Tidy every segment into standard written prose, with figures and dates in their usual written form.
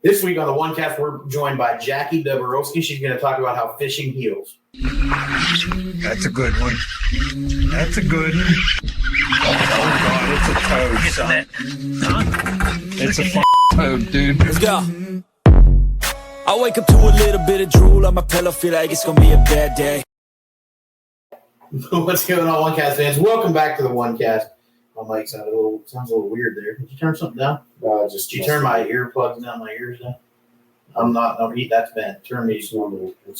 This week on the OneCast, we're joined by Jackie Dobrowolski. She's going to talk about how fishing heals. That's a good one. That's a good one. Oh, God, it's a toad, son. Huh? It's a toad, dude. Let's go. I wake up to a little bit of drool on my pillow, feel like it's going to be a bad day. What's going on, OneCast fans? Welcome back to the OneCast. My mic sounds a little weird there. Did you turn something down? Did you turn my earplugs down, my ears down? I'm not. No, that's bad. Turn me. It's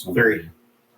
3.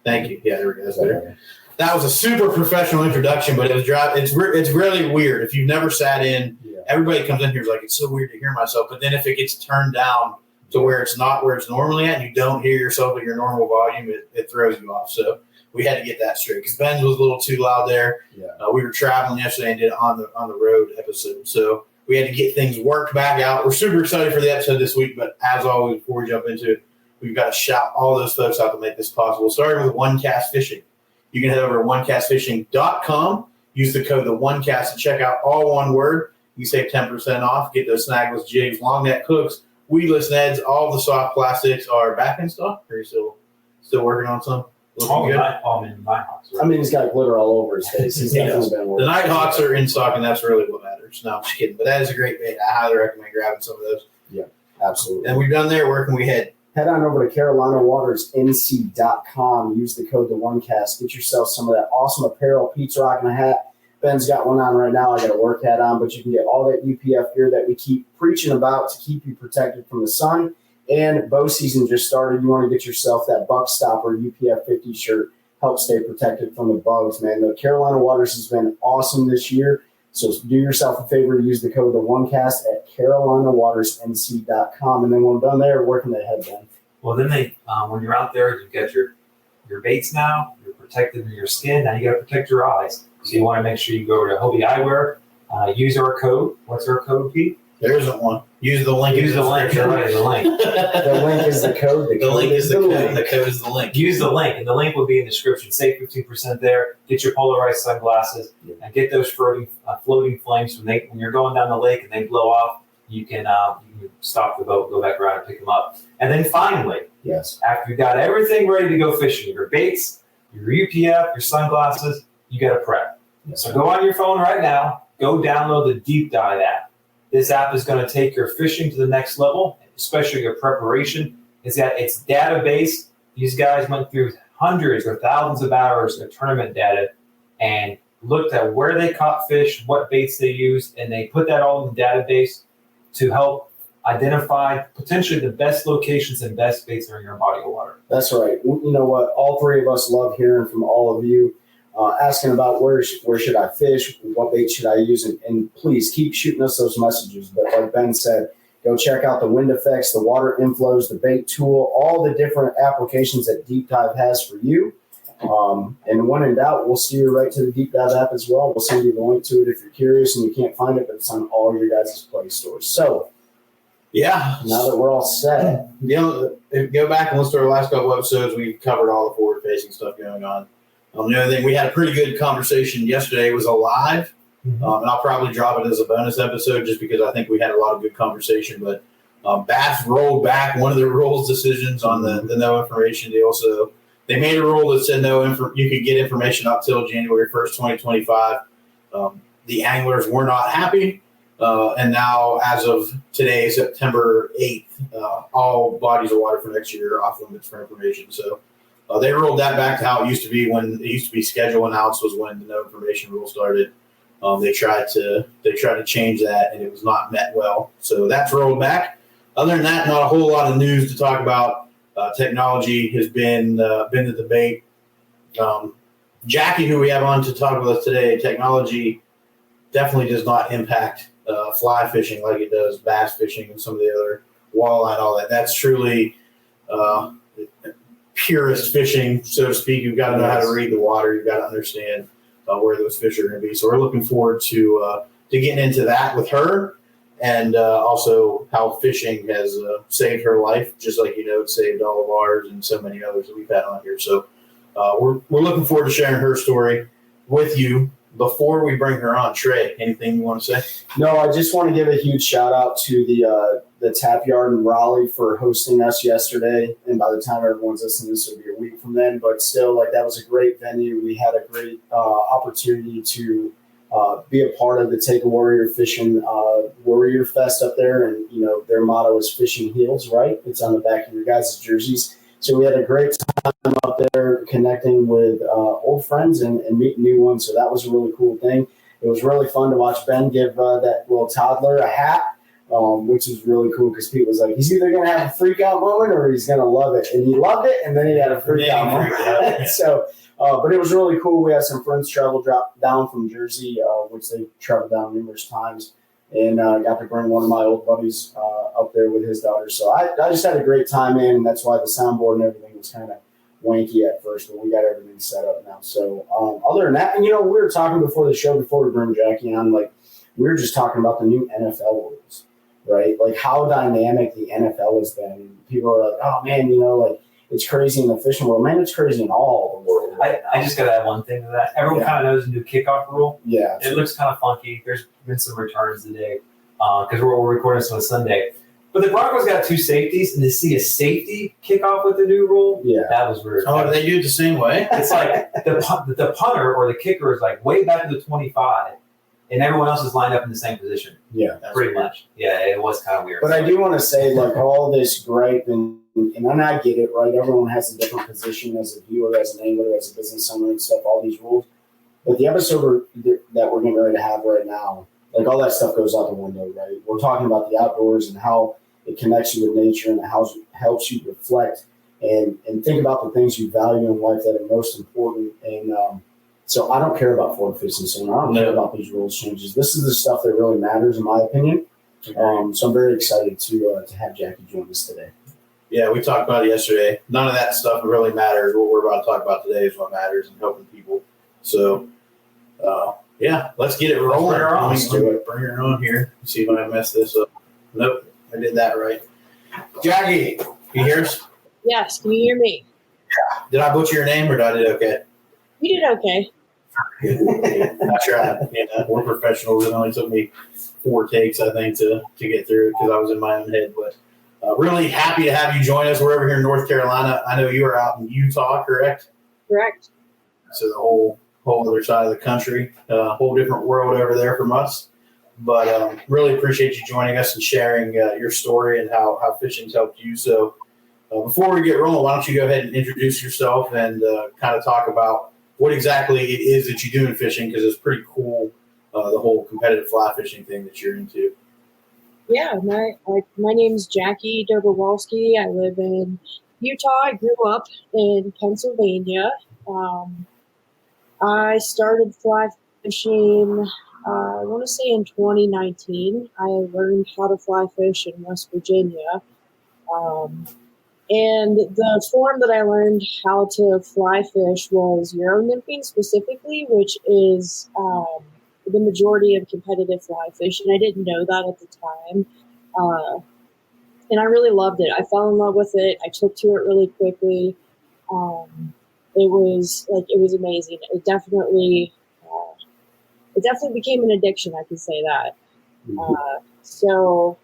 Thank you. Yeah, there we go. That's better. That was a super professional introduction, but it's really weird. If you've never sat in, everybody comes in here is like, it's so weird to hear myself. But then if it gets turned down to where it's not where it's normally at, and you don't hear yourself at your normal volume, it throws you off. So we had to get that straight because Ben's was a little too loud there. Yeah. We were traveling yesterday and did it on the road episode, so we had to get things worked back out. We're super excited for the episode this week, but as always, before we jump into it, we've got to shout all those folks out to make this possible. Starting with OneCast Fishing, you can head over to OneCastFishing.com. Use the code TheOneCast to check out all one word. You save 10% off. Get those snagless jigs, long neck hooks, weedless nets. All the soft plastics are back in stock. Are you still working on some? Nighthawks. I mean, he's got glitter all over his face. He's definitely been working. The Nighthawks are in stock, and that's really what matters. No, I'm just kidding. But that is a great bait. I highly recommend grabbing some of those. Yeah, absolutely. And we're done there. Where can we head? Head on over to CarolinaWatersNC.com. Use the code TheOneCast. Get yourself some of that awesome apparel. Pete's rocking a hat. Ben's got one on right now. I got a work hat on, but you can get all that UPF gear that we keep preaching about to keep you protected from the sun. And bow season just started. You want to get yourself that Buck Stopper UPF 50 shirt. Help stay protected from the bugs, man. The Carolina Waters has been awesome this year. So do yourself a favor. Use the code TheOneCast at CarolinaWatersNC.com. And then when we're done there, where can they head, Ben? Well, then when you're out there, you get your baits now. You're protected in your skin. Now you got to protect your eyes. So you want to make sure you go over to Hobie Eyewear. Use our code. What's our code, Pete? There isn't one. Use the link. Use the link. Right, the link. The link is the code. The link is the code. The code is the link. Use the link, and the link will be in the description. Save 15% there. Get your polarized sunglasses and get those floating flames when you're going down the lake and they blow off. You can stop the boat, go back around, and pick them up. And then finally, after you've got everything ready to go fishing, your baits, your UPF, your sunglasses, you got to prep. So go on your phone right now. Go download the Deep Dive app. This app is going to take your fishing to the next level, especially your preparation. It's at its database. These guys went through hundreds or thousands of hours of tournament data and looked at where they caught fish, what baits they used, and they put that all in the database to help identify potentially the best locations and best baits that are in your body of water. That's right. You know what? All three of us love hearing from all of you. Asking about where should I fish, what bait should I use, and please keep shooting us those messages. But like Ben said, go check out the wind effects, the water inflows, the bait tool, all the different applications that Deep Dive has for you. And when in doubt, we'll steer you right to the Deep Dive app as well. We'll send you the link to it if you're curious and you can't find it, but it's on all your guys' Play stores. So, now that we're all set, if you go back and listen to our last couple episodes, we've covered all the forward-facing stuff going on. The other thing, we had a pretty good conversation yesterday. It was a live, and I'll probably drop it as a bonus episode just because I think we had a lot of good conversation. But Bass rolled back one of the rules decisions on the no information deal. So they made a rule that said you could get information up till January 1st, 2025. The anglers were not happy. And now, as of today, September 8th, all bodies of water for next year are off limits for information. So they rolled that back to how it used to be when it used to be schedule announced was when the no information rule started. They tried to change that, and it was not met well. So that's rolled back. Other than that, not a whole lot of news to talk about. Technology has been the debate. Jackie, who we have on to talk with us today, technology definitely does not impact fly fishing like it does bass fishing and some of the other walleye and all that. That's truly purist fishing, so to speak. You've got to know how to read the water. You've got to understand where those fish are going to be. So we're looking forward to getting into that with her, and also how fishing has saved her life, just like it saved all of ours and so many others that we've had on here. So we're looking forward to sharing her story with you. And then, if you go back and listen to our last couple episodes, we've covered all the forward-facing stuff going on. The other thing, we had a pretty good conversation yesterday. It was a live, and we had a really good conversation. We had a before we bring her on, Trey, anything you want to say? No, I just want to give a huge shout out to the Tap Yard in Raleigh for hosting us yesterday. And by the time everyone's listening, this will be a week from then. But still, like, that was a great venue. We had a great opportunity to be a part of the Take a Warrior Fishing Warrior Fest up there. And, you know, their motto is Fishing Heals, right? It's on the back of your guys' jerseys. So we had a great time up there connecting with old friends and meeting new ones. So that was a really cool thing. It was really fun to watch Ben give that little toddler a hat, which was really cool because Pete was like, he's either going to have a freak out moment or he's going to love it. And he loved it, and then he had a freak out moment. So, but it was really cool. We had some friends drop down from Jersey, which they traveled down numerous times, and got to bring one of my old buddies up there with his daughter. So I just had a great time in, and that's why the soundboard and everything was kind of wanky at first, but we got everything set up now. So other than that, and you know, we were talking before the show, before we bring Jackie on, like we were just talking about the new NFL rules, right? Like how dynamic the NFL has been. And people are like, oh man, you know, like it's crazy in the fishing world. Man, it's crazy in all the world. I just got to add one thing to that. Everyone kind of knows the new kickoff rule. Yeah. It looks kind of funky. There's been some returns today because we're recording this on Sunday. But the Broncos got 2 safeties, and to see a safety kickoff with the new rule, that was weird. Oh, do they do it the same way? It's like the punter or the kicker is like way back to the 25, and everyone else is lined up in the same position. Yeah. Pretty much. Yeah, it was kind of weird. But I do want to say, like, all this gripe, and I get it, right? Everyone has a different position as a viewer, as an angler, as a business owner and stuff, all these rules. But the episode that we're getting ready to have right now, like, all that stuff goes out the window, right? We're talking about the outdoors and how it connects you with nature and how it helps you reflect and think about the things you value in life that are most important. And so I don't care about forward fishing soon. I don't care about these rules changes. This is the stuff that really matters, in my opinion. So I'm very excited to have Jackie join us today. Yeah, we talked about it yesterday. None of that stuff really matters. What we're about to talk about today is what matters and helping people. So, yeah, let's get it rolling. Let's do it. Bring her on here. See if I messed this up. Nope, I did that right. Jackie, can you hear us? Yes, can you hear me? Did I butcher your name or did I do okay? You did okay. I tried. You know, we're professionals. It only took me 4 takes, I think, to get through it because I was in my own head. But really happy to have you join us. We're over here in North Carolina. I know you are out in Utah, correct? Correct. So the whole other side of the country, whole different world over there from us. But really appreciate you joining us and sharing your story and how fishing's helped you. So before we get rolling, why don't you go ahead and introduce yourself and kind of talk about what exactly it is that you do in fishing, because it's pretty cool, the whole competitive fly fishing thing that you're into. Yeah, my name's Jackie Dobrowolski. I live in Utah. I grew up in Pennsylvania. I started fly fishing, I want to say in 2019. I learned how to fly fish in West Virginia. And the form that I learned how to fly fish was Euro nymphing specifically, which is the majority of competitive fly fish. And I didn't know that at the time. And I really loved it. I fell in love with it. I took to it really quickly. It was amazing. It definitely became an addiction. I can say that. So,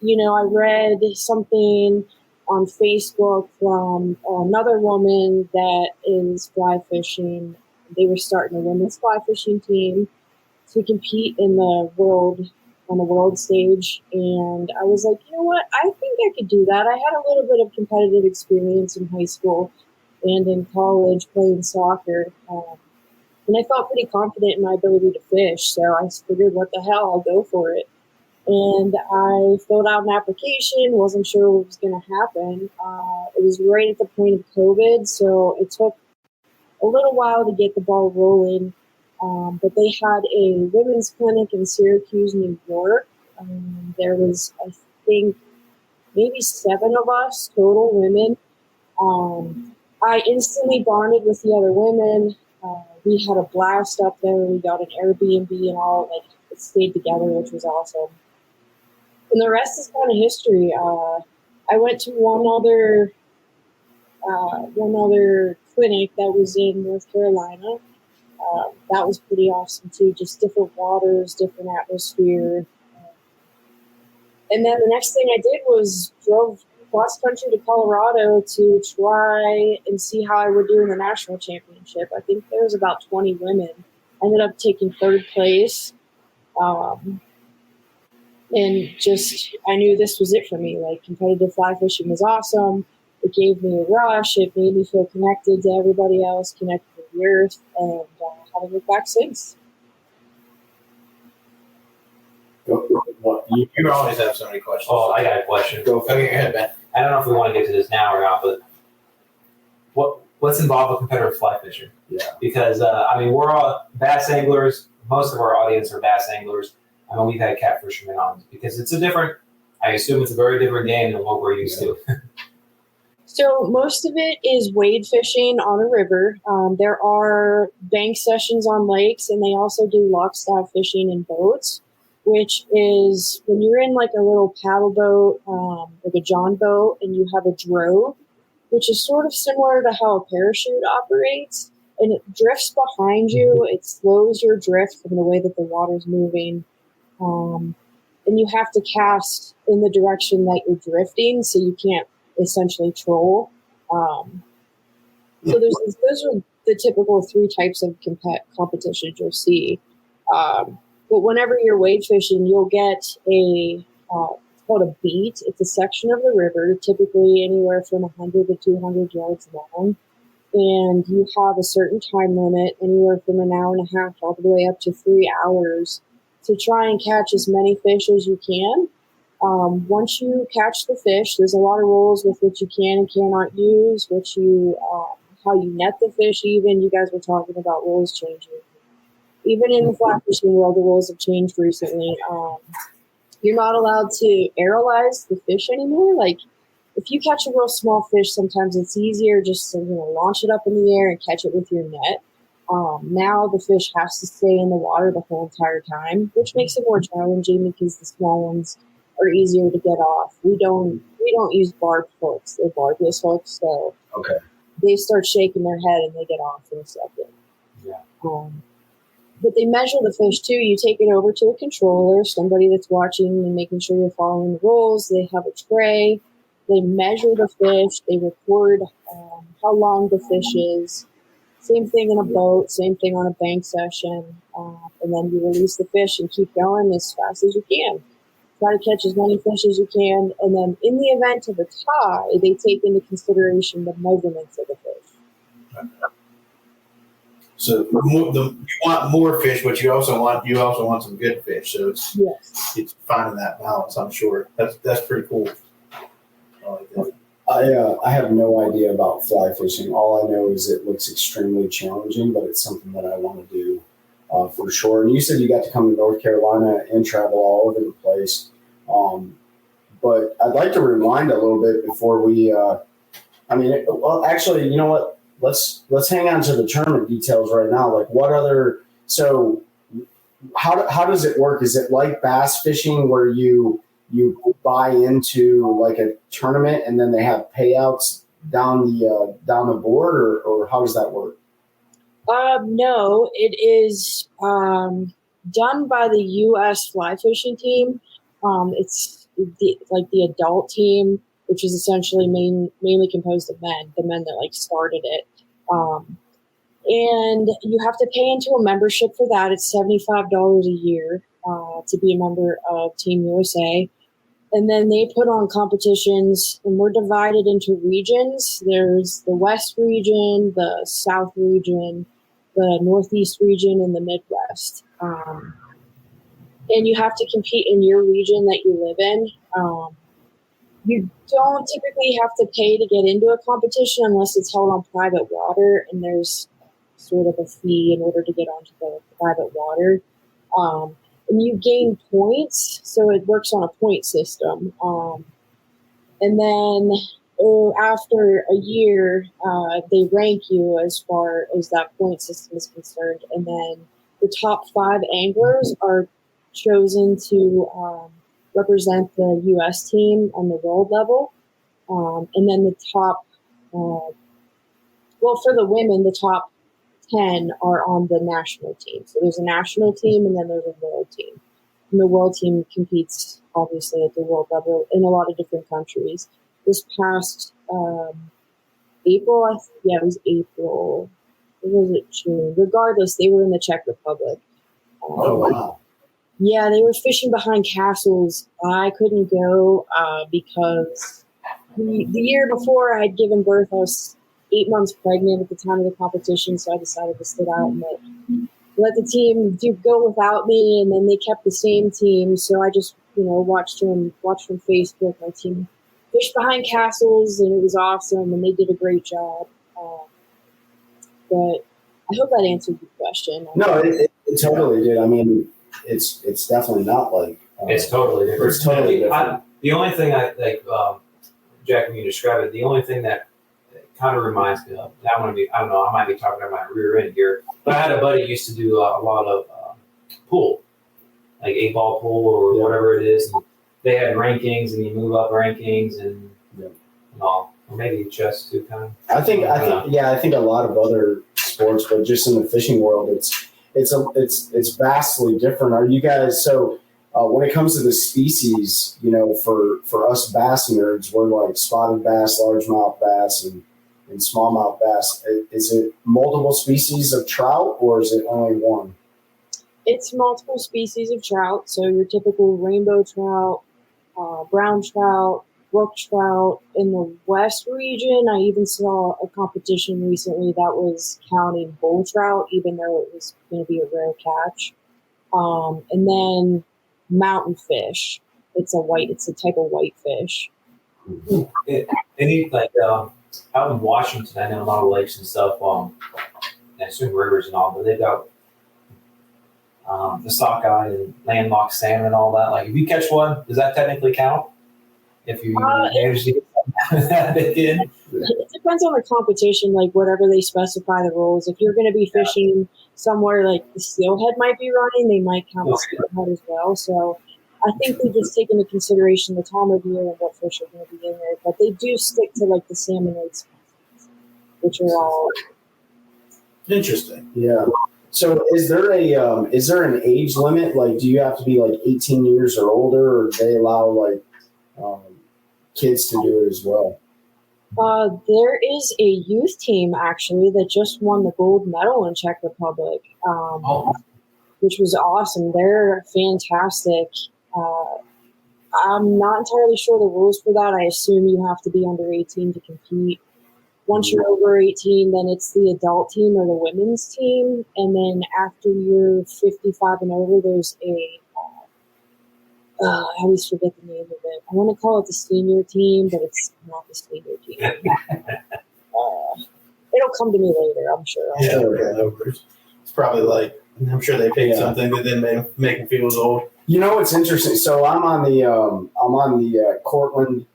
you know, I read something on Facebook from another woman that is fly fishing. They were starting a women's fly fishing team to compete in the world stage. And I was like, you know what? I think I could do that. I had a little bit of competitive experience in high school and in college playing soccer. And I felt pretty confident in my ability to fish. So I figured, what the hell, I'll go for it. And I filled out an application, wasn't sure what was going to happen. It was right at the point of COVID, so it took a little while to get the ball rolling. But they had a women's clinic in Syracuse, New York. There was, I think, maybe 7 of us, total women. I instantly bonded with the other women. We had a blast up there. We got an Airbnb and all, it stayed together, which was awesome. And the rest is kind of history. I went to one other clinic that was in North Carolina, That was pretty awesome too. Just different waters, different atmosphere. And then the next thing I did was drove cross country to Colorado to try and see how I would do in the national championship. I think there was about 20 women. I ended up taking third place. And just, I knew this was it for me. Like, competitive fly fishing was awesome. It gave me a rush. It made me feel connected to everybody else, connected to the earth, and haven't looked back since. You always have so many questions. Oh, I got a question. Go for Okay, go ahead, Ben. I don't know if we want to get to this now or not, but what's involved with competitive fly fishing? Yeah. Because, we're all bass anglers. Most of our audience are bass anglers. I mean, we've had catfishermen on because I assume it's a very different game than what we're used to. So most of it is wade fishing on a river. There are bank sessions on lakes, and they also do lock style fishing in boats, which is when you're in like a little paddle boat, like a John boat, and you have a drove, which is sort of similar to how a parachute operates, and it drifts behind you. It slows your drift from the way that the water's moving. And you have to cast in the direction that you're drifting, so you can't essentially troll. So those are the typical three types of competitions you'll see. But whenever you're wade fishing, you'll get it's called a beat. It's a section of the river, typically anywhere from 100 to 200 yards long. And you have a certain time limit, anywhere from an hour and a half all the way up to 3 hours, to try and catch as many fish as you can. Once you catch the fish, there's a lot of rules with which you can and cannot use, how you net the fish even. You guys were talking about rules changing. Even in the fly fishing world, the rules have changed recently. You're not allowed to aerolize the fish anymore. Like, if you catch a real small fish, sometimes it's easier just to launch it up in the air and catch it with your net. Now the fish has to stay in the water the whole entire time, which makes it more challenging because the small ones are easier to get off. We don't use barbed hooks. They're barbless hooks, so Okay. they start shaking their head and they get off in a second. Yeah. But they measure the fish too. You take it over to a controller, somebody that's watching and making sure you're following the rules. They have a tray. They measure the fish. They record how long the fish is. Same thing in a boat, same thing on a bank session. And then you release the fish and keep going as fast as you can. Try to catch as many fish as you can. And then in the event of a tie, they take into consideration the measurements of the fish. So you want more fish, but you also want some good fish. So it's finding that balance. I'm sure that's pretty cool. I like that. I have no idea about fly fishing. All I know is it looks extremely challenging, but it's something that I want to do for sure. And you said you got to come to North Carolina and travel all over the place. But I'd like to rewind a little bit before we. Actually, you know what? Let's hang on to the tournament details right now. Like, what other? So, how does it work? Is it like bass fishing where you buy into like a tournament and then they have payouts down the board, or how does that work? No, it is done by the U.S. fly fishing team. It's the adult team, which is essentially mainly composed of men, the men that started it. And you have to pay into a membership for that. It's $75 a year to be a member of Team USA. And then they put on competitions, and we're divided into regions. There's the West region, the South region, the Northeast region, and the Midwest. And you have to compete in your region that you live in. You don't typically have to pay to get into a competition unless it's held on private water, and there's sort of a fee in order to get onto the private water. And you gain points, so it works on a point system. And then after a year, they rank you as far as that point system is concerned. And then the top 5 anglers are chosen to represent the U.S. team on the world level. And then the top, for the women, the top 10 are on the national team. So there's a national team and then there's a world team. And the world team competes obviously at the world level in a lot of different countries. This past April, it was April. Or was it June? Regardless, they were in the Czech Republic. Oh, wow. Yeah, they were fishing behind castles. I couldn't go because the year before I had given birth, I was 8 months pregnant at the time of the competition, so I decided to sit out and let the team go without me, and then they kept the same team, so I just watched from Facebook. My team fished behind castles, and it was awesome, and they did a great job. But I hope that answered your question. No, it totally did. I mean, it's definitely not like It's totally different. It's totally different. The only thing I like, Jack, when you describe it, the only thing that kind of reminds me of, I don't know, I might be talking about my rear end here, but I had a buddy who used to do a lot of pool, like 8-ball pool or whatever it is. And they had rankings, and you move up rankings and all. Or maybe chess too, kind of. I think a lot of other sports, but just in the fishing world, it's vastly different. Are you guys when it comes to the species, for us bass nerds, we're like spotted bass, largemouth bass, and smallmouth bass. Is it multiple species of trout, or is it only one? It's multiple species of trout. So your typical rainbow trout, brown trout, brook trout. In the west region, I even saw a competition recently that was counting bull trout, even though it was going to be a rare catch. And then mountain fish. It's a type of white fish. Out in Washington, I know a lot of lakes and stuff, I assume rivers and all, but they've got the sockeye and landlocked salmon and all that. Like, if you catch one, does that technically count? If you manage to get that big in? It depends on the competition, like whatever they specify the rules. If you're going to be fishing somewhere like the steelhead might be running, they might count the steelhead as well. So I think they just take into consideration the time of year and what fish are going to be in there. But they do stick to like the salmon lake species, which are all interesting. Yeah. So is there an age limit? Like, do you have to be like 18 years or older, or do they allow like kids to do it as well? There is a youth team actually that just won the gold medal in Czech Republic, which was awesome. They're fantastic. I'm not entirely sure the rules for that. I assume you have to be under 18 to compete. Once you're over 18, then it's the adult team or the women's team. And then after you're 55 and over, there's I always forget the name of it. I want to call it the senior team, but it's not the senior team. It'll come to me later, I'm sure. It's probably like, I'm sure they picked something that then make them feel as old. You know what's interesting? So I'm on the Cortland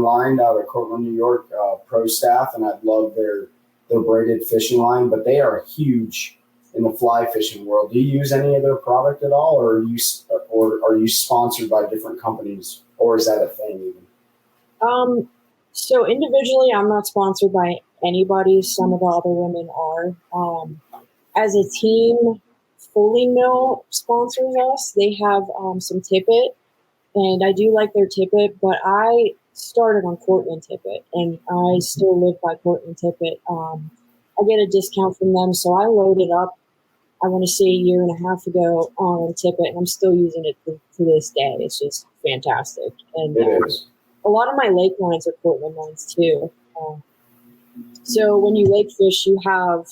line out of Cortland, New York, pro staff, and I love their braided fishing line. But they are huge in the fly fishing world. Do you use any of their product at all, or are you sponsored by different companies, or is that a thing even? So individually, I'm not sponsored by anybody. Some of the other women are. As a team, Fully Mill sponsors us. They have some tippet, and I do like their tippet, but I started on Cortland tippet, and I still live by Cortland tippet. I get a discount from them, so I loaded up, I want to say a year and a half ago on tippet, and I'm still using it to this day. It's just fantastic. And it is. A lot of my lake lines are Cortland lines too. So when you lake fish, you have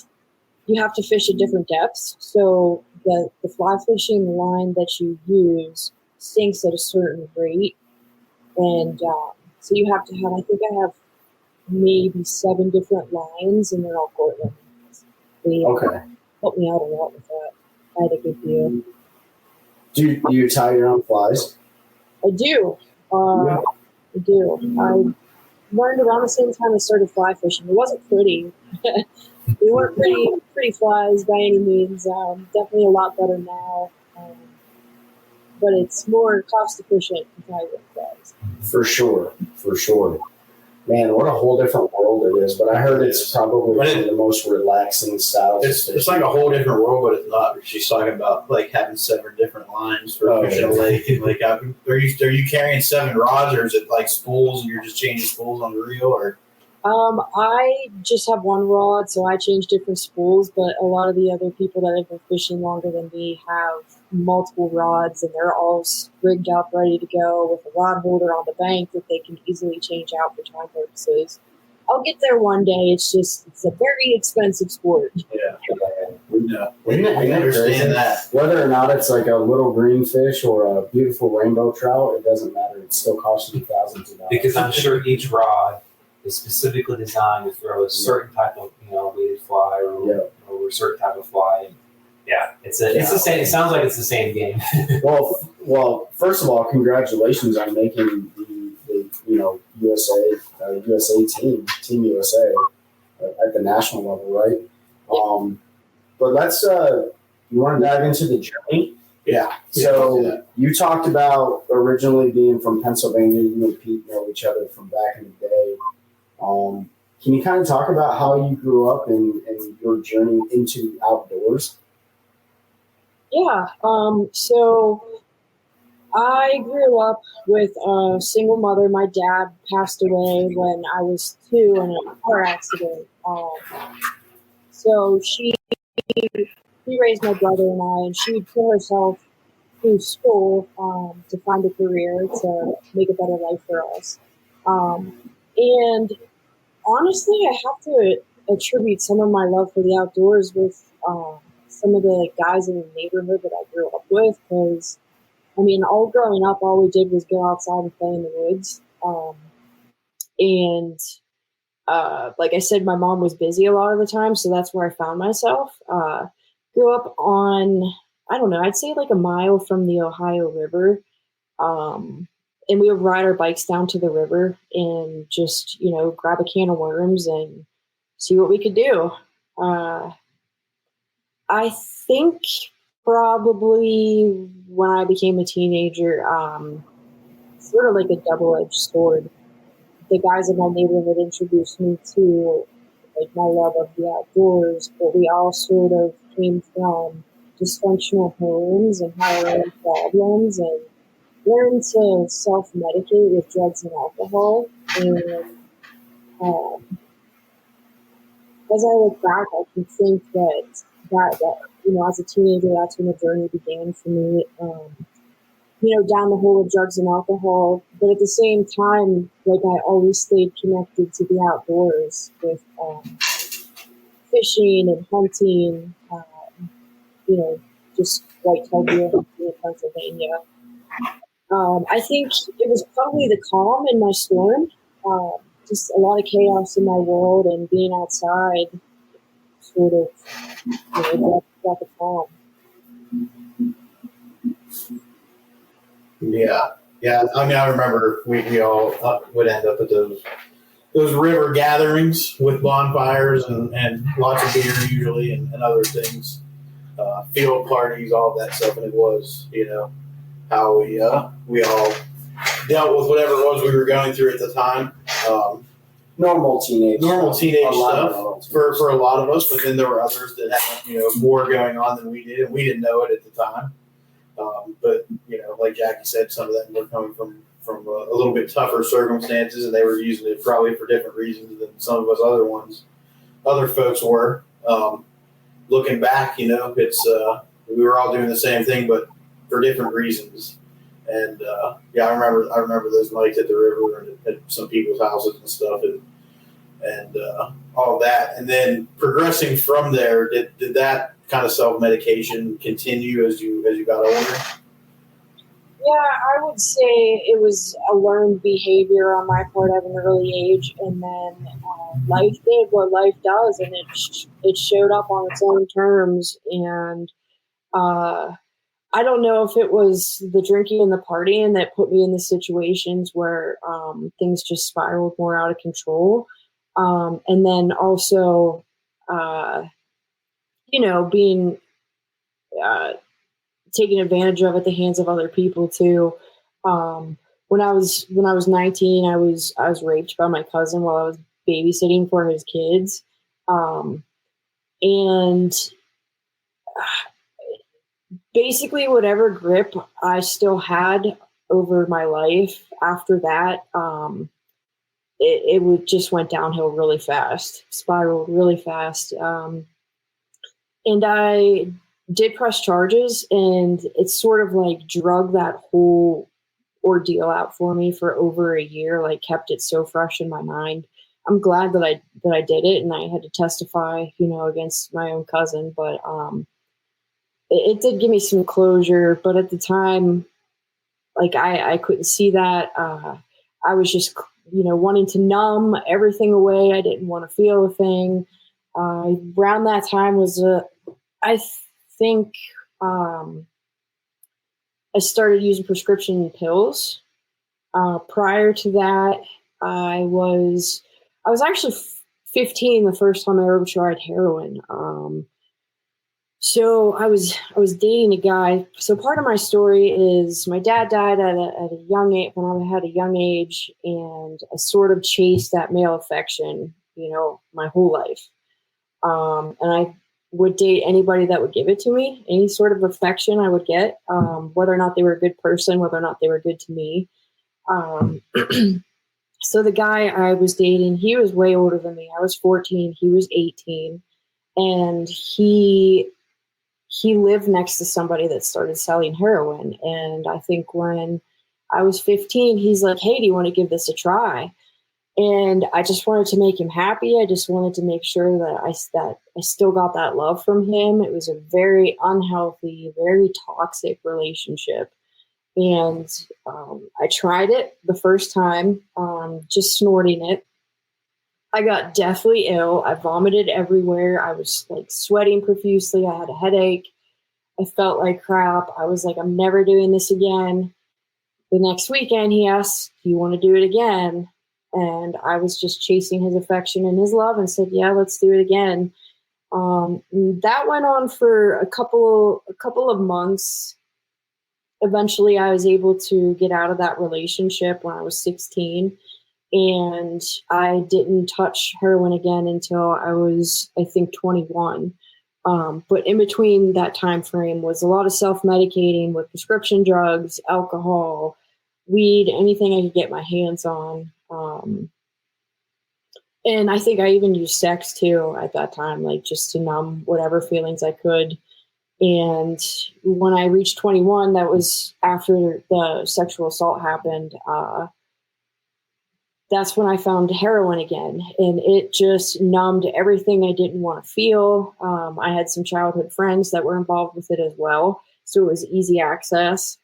to fish at different depths. So the fly fishing line that you use sinks at a certain rate. And so you have to have, I think I have maybe 7 different lines, and they're all Cortland. They helped me out a lot with that. I had a good deal. Do you tie your own flies? I do. I do. I learned around the same time I started fly fishing. It wasn't pretty. They weren't pretty flies by any means. Definitely a lot better now. But it's more cost efficient to tie your own flies. For sure. Man, what a whole different world world it is, but I heard it's probably one of the most relaxing styles. It's like a whole different world, but it's not. She's talking about like having 7 different lines for fishing a lake. And like, are you carrying 7 rods, or is it like spools and you're just changing spools on the reel, or? I just have 1 rod, so I change different spools, but a lot of the other people that have been fishing longer than me have multiple rods, and they're all rigged up, ready to go with a rod holder on the bank that they can easily change out for time purposes. I'll get there one day. It's a very expensive sport. Yeah. We understand that. Whether or not it's like a little green fish or a beautiful rainbow trout, it doesn't matter. It still costs you thousands of dollars. Because I'm sure each rod is specifically designed to throw a certain type of weighted fly or a certain type of fly. And it's the same. It sounds like it's the same game. well, first of all, congratulations on making the USA Team USA at the national level, right? But let's you want to dive into the journey? Yeah. So you talked about originally being from Pennsylvania. You and Pete know each other from back in the day. Can you kind of talk about how you grew up and your journey into outdoors? Yeah. So I grew up with a single mother. My dad passed away when I was 2 in a car accident. So she raised my brother and I, and she put herself through school to find a career to make a better life for us. And honestly, I have to attribute some of my love for the outdoors with some of the guys in the neighborhood that I grew up with, because all growing up, all we did was go outside and play in the woods. Like I said, my mom was busy a lot of the time, so that's where I found myself. Grew up on, I'd say like a mile from the Ohio River. And we would ride our bikes down to the river and just, grab a can of worms and see what we could do. I think probably when I became a teenager, sort of like a double-edged sword. The guys in my neighborhood introduced me to like my love of the outdoors, but we all sort of came from dysfunctional homes and higher-end problems and learned to self-medicate with drugs and alcohol. And as I look back, I can think that as a teenager, that's when the journey began for me. Down the hole of drugs and alcohol, but at the same time, like I always stayed connected to the outdoors with fishing and hunting. Just white-tailed deer hunting in Pennsylvania. I think it was probably the calm in my storm, just a lot of chaos in my world, and being outside sort of brought the calm. Yeah. I remember we all would end up at those river gatherings with bonfires and lots of beer usually and other things, field parties, all of that stuff, and it was how we all dealt with whatever it was we were going through at the time. Normal teenage stuff for a lot of us, but then there were others that had more going on than we did, and we didn't know it at the time. But like Jackie said, some of them were coming from a little bit tougher circumstances, and they were using it probably for different reasons than some of us other folks were. Looking back, it's we were all doing the same thing, but for different reasons. And I remember those nights at the river and at some people's houses and stuff, and all that. And then progressing from there, did that kind of self-medication continue as you got older? Yeah, I would say it was a learned behavior on my part at an early age, and then life did what life does, and it showed up on its own terms. And I don't know if it was the drinking and the partying that put me in the situations where things just spiraled more out of control, and then also, being taken advantage of at the hands of other people too. When I was 19, I was raped by my cousin while I was babysitting for his kids. And basically whatever grip I still had over my life after that, it would just went downhill really fast, spiraled really fast. And I did press charges, and it sort of like drug that whole ordeal out for me for over a year, like kept it so fresh in my mind. I'm glad that I did it, and I had to testify, against my own cousin, but it did give me some closure. But at the time, like I couldn't see that. I was just, wanting to numb everything away. I didn't want to feel a thing. Around that time was, I think, I started using prescription pills. Prior to that, I was actually 15 the first time I ever tried heroin. So I was dating a guy. So part of my story is my dad died at a young age, when I had a young age, and I sort of chased that male affection, my whole life. And I would date anybody that would give it to me, any sort of affection I would get, whether or not they were a good person, whether or not they were good to me. So the guy I was dating, he was way older than me. I was 14, he was 18, and he lived next to somebody that started selling heroin. And I think when I was 15, he's like, "Hey, do you want to give this a try?" And I just wanted to make him happy. I just wanted to make sure that I still got that love from him. It was a very unhealthy, very toxic relationship. And I tried it the first time, just snorting it. I got deathly ill. I vomited everywhere. I was like sweating profusely. I had a headache. I felt like crap. I was like, I'm never doing this again. The next weekend, he asked, "Do you want to do it again?" And I was just chasing his affection and his love and said, "Yeah, let's do it again." That went on for a couple of months. Eventually, I was able to get out of that relationship when I was 16. And I didn't touch heroin again until I was, I think, 21. But in between that time frame was a lot of self-medicating with prescription drugs, alcohol, weed, anything I could get my hands on. And I think I even used sex too at that time, like just to numb whatever feelings I could. And when I reached 21, that was after the sexual assault happened. That's when I found heroin again, and it just numbed everything I didn't want to feel. I had some childhood friends that were involved with it as well, so it was easy access.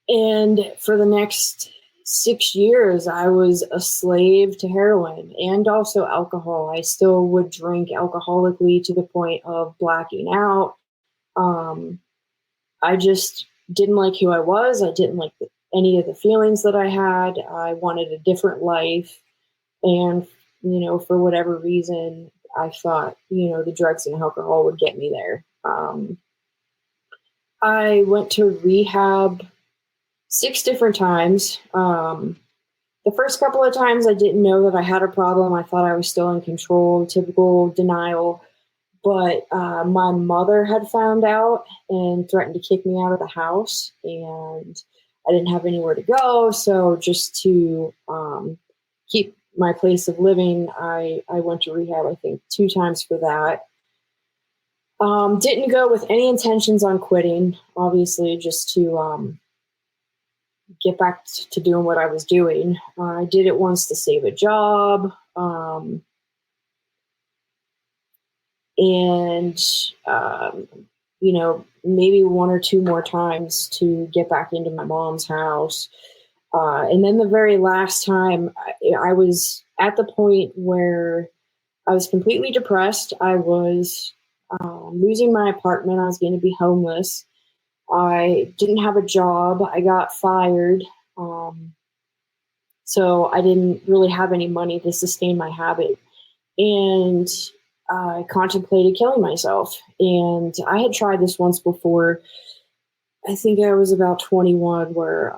And for the next 6 years, I was a slave to heroin and also alcohol. I still would drink alcoholically to the point of blacking out. I just didn't like who I was. I didn't like any of the feelings that I had. I wanted a different life. And, for whatever reason, I thought, the drugs and alcohol would get me there. I went to rehab 6 different times. The first couple of times I didn't know that I had a problem. I thought I was still in control, typical denial. But my mother had found out and threatened to kick me out of the house, and I didn't have anywhere to go. So just to keep my place of living, I went to rehab, I think, 2 times for that. Didn't go with any intentions on quitting, obviously, just to get back to doing what I was doing. I did it once to save a job. And maybe 1 or 2 more times to get back into my mom's house. And then the very last time, I was at the point where I was completely depressed. I was losing my apartment. I was going to be homeless. I didn't have a job. I got fired. So I didn't really have any money to sustain my habit. And I contemplated killing myself. And I had tried this once before. I think I was about 21 where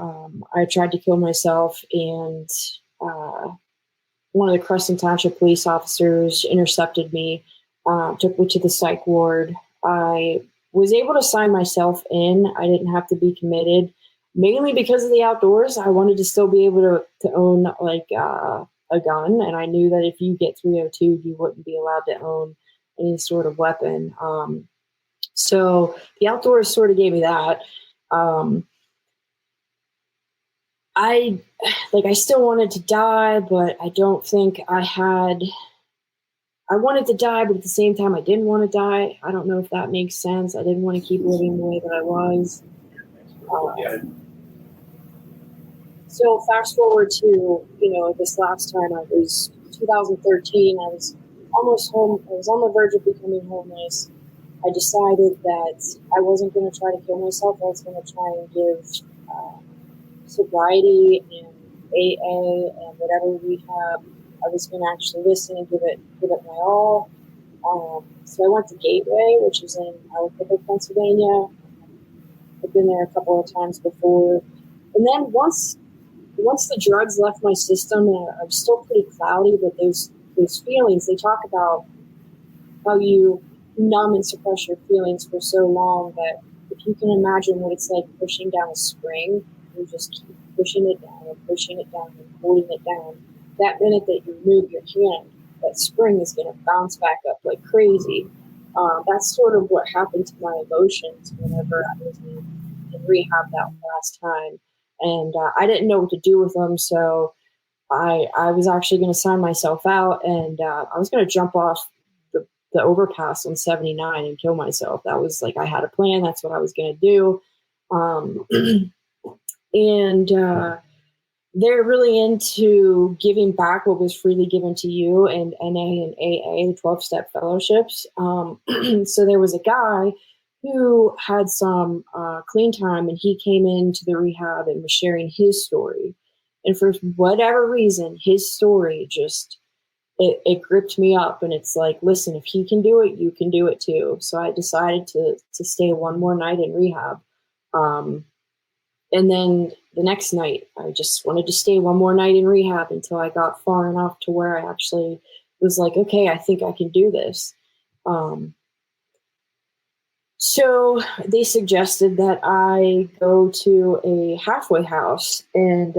I tried to kill myself, and one of the Crescent Township police officers intercepted me, took me to the psych ward. I was able to sign myself in. I didn't have to be committed, mainly because of the outdoors. I wanted to still be able to own a gun, and I knew that if you get 302, you wouldn't be allowed to own any sort of weapon. So the outdoors sort of gave me that. I still wanted to die, but I don't think I wanted to die, but at the same time, I didn't want to die. I don't know if that makes sense. I didn't want to keep living the way that I was. So fast forward to, this last time I was 2013, I was almost home. I was on the verge of becoming homeless. I decided that I wasn't going to try to kill myself. I was going to try and give sobriety and AA and whatever rehab. I was going to actually listen and give it my all. So I went to Gateway, which is in Ellicott, Pennsylvania. I've been there a couple of times before. And then once the drugs left my system, I was still pretty cloudy, but those feelings, they talk about how you numb and suppress your feelings for so long that if you can imagine what it's like pushing down a spring, you just keep pushing it down and holding it down. That minute that you move your hand, that spring is going to bounce back up like crazy. That's sort of what happened to my emotions whenever I was in rehab that last time. And I didn't know what to do with them, so I was actually going to sign myself out, and I was going to jump off the overpass on 79 and kill myself. That was I had a plan. That's what I was going to do. And they're really into giving back what was freely given to you, and NA and AA, the 12-step fellowships. So there was a guy who had some clean time, and he came into the rehab and was sharing his story. And for whatever reason, his story just, it gripped me up. And it's like, listen, if he can do it, you can do it too. So I decided to stay one more night in rehab. And then the next night, I just wanted to stay one more night in rehab until I got far enough to where I actually was like, okay, I think I can do this. So they suggested that I go to a halfway house. And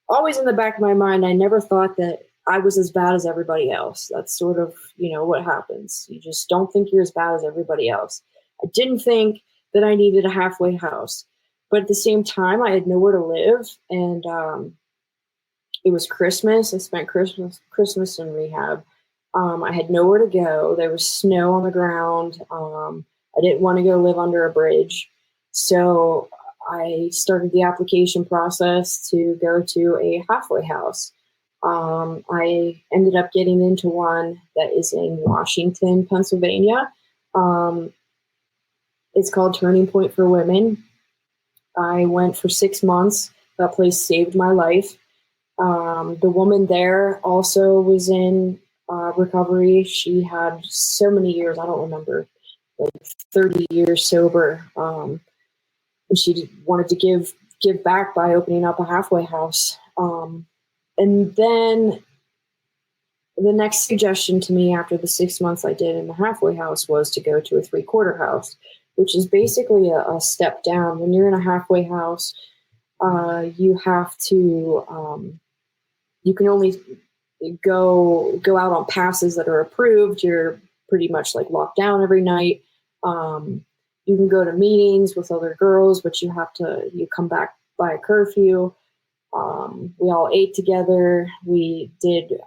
always in the back of my mind, I never thought that I was as bad as everybody else. That's sort of, what happens. You just don't think you're as bad as everybody else. I didn't think that I needed a halfway house. But at the same time, I had nowhere to live. And it was Christmas. I spent Christmas in rehab. I had nowhere to go. There was snow on the ground. I didn't want to go live under a bridge. So I started the application process to go to a halfway house. I ended up getting into one that is in Washington, Pennsylvania. It's called Turning Point for Women. I went for 6 months. That place saved my life. The woman there also was in recovery. She had so many years, I don't remember, 30 years sober. And she wanted to give back by opening up a halfway house. And then the next suggestion to me after the 6 months I did in the halfway house was to go to a 3/4 house, which is basically a step down. When you're in a halfway house, you have to, you can only go out on passes that are approved. You're pretty much locked down every night. You can go to meetings with other girls, but you come back by a curfew. We all ate together. We did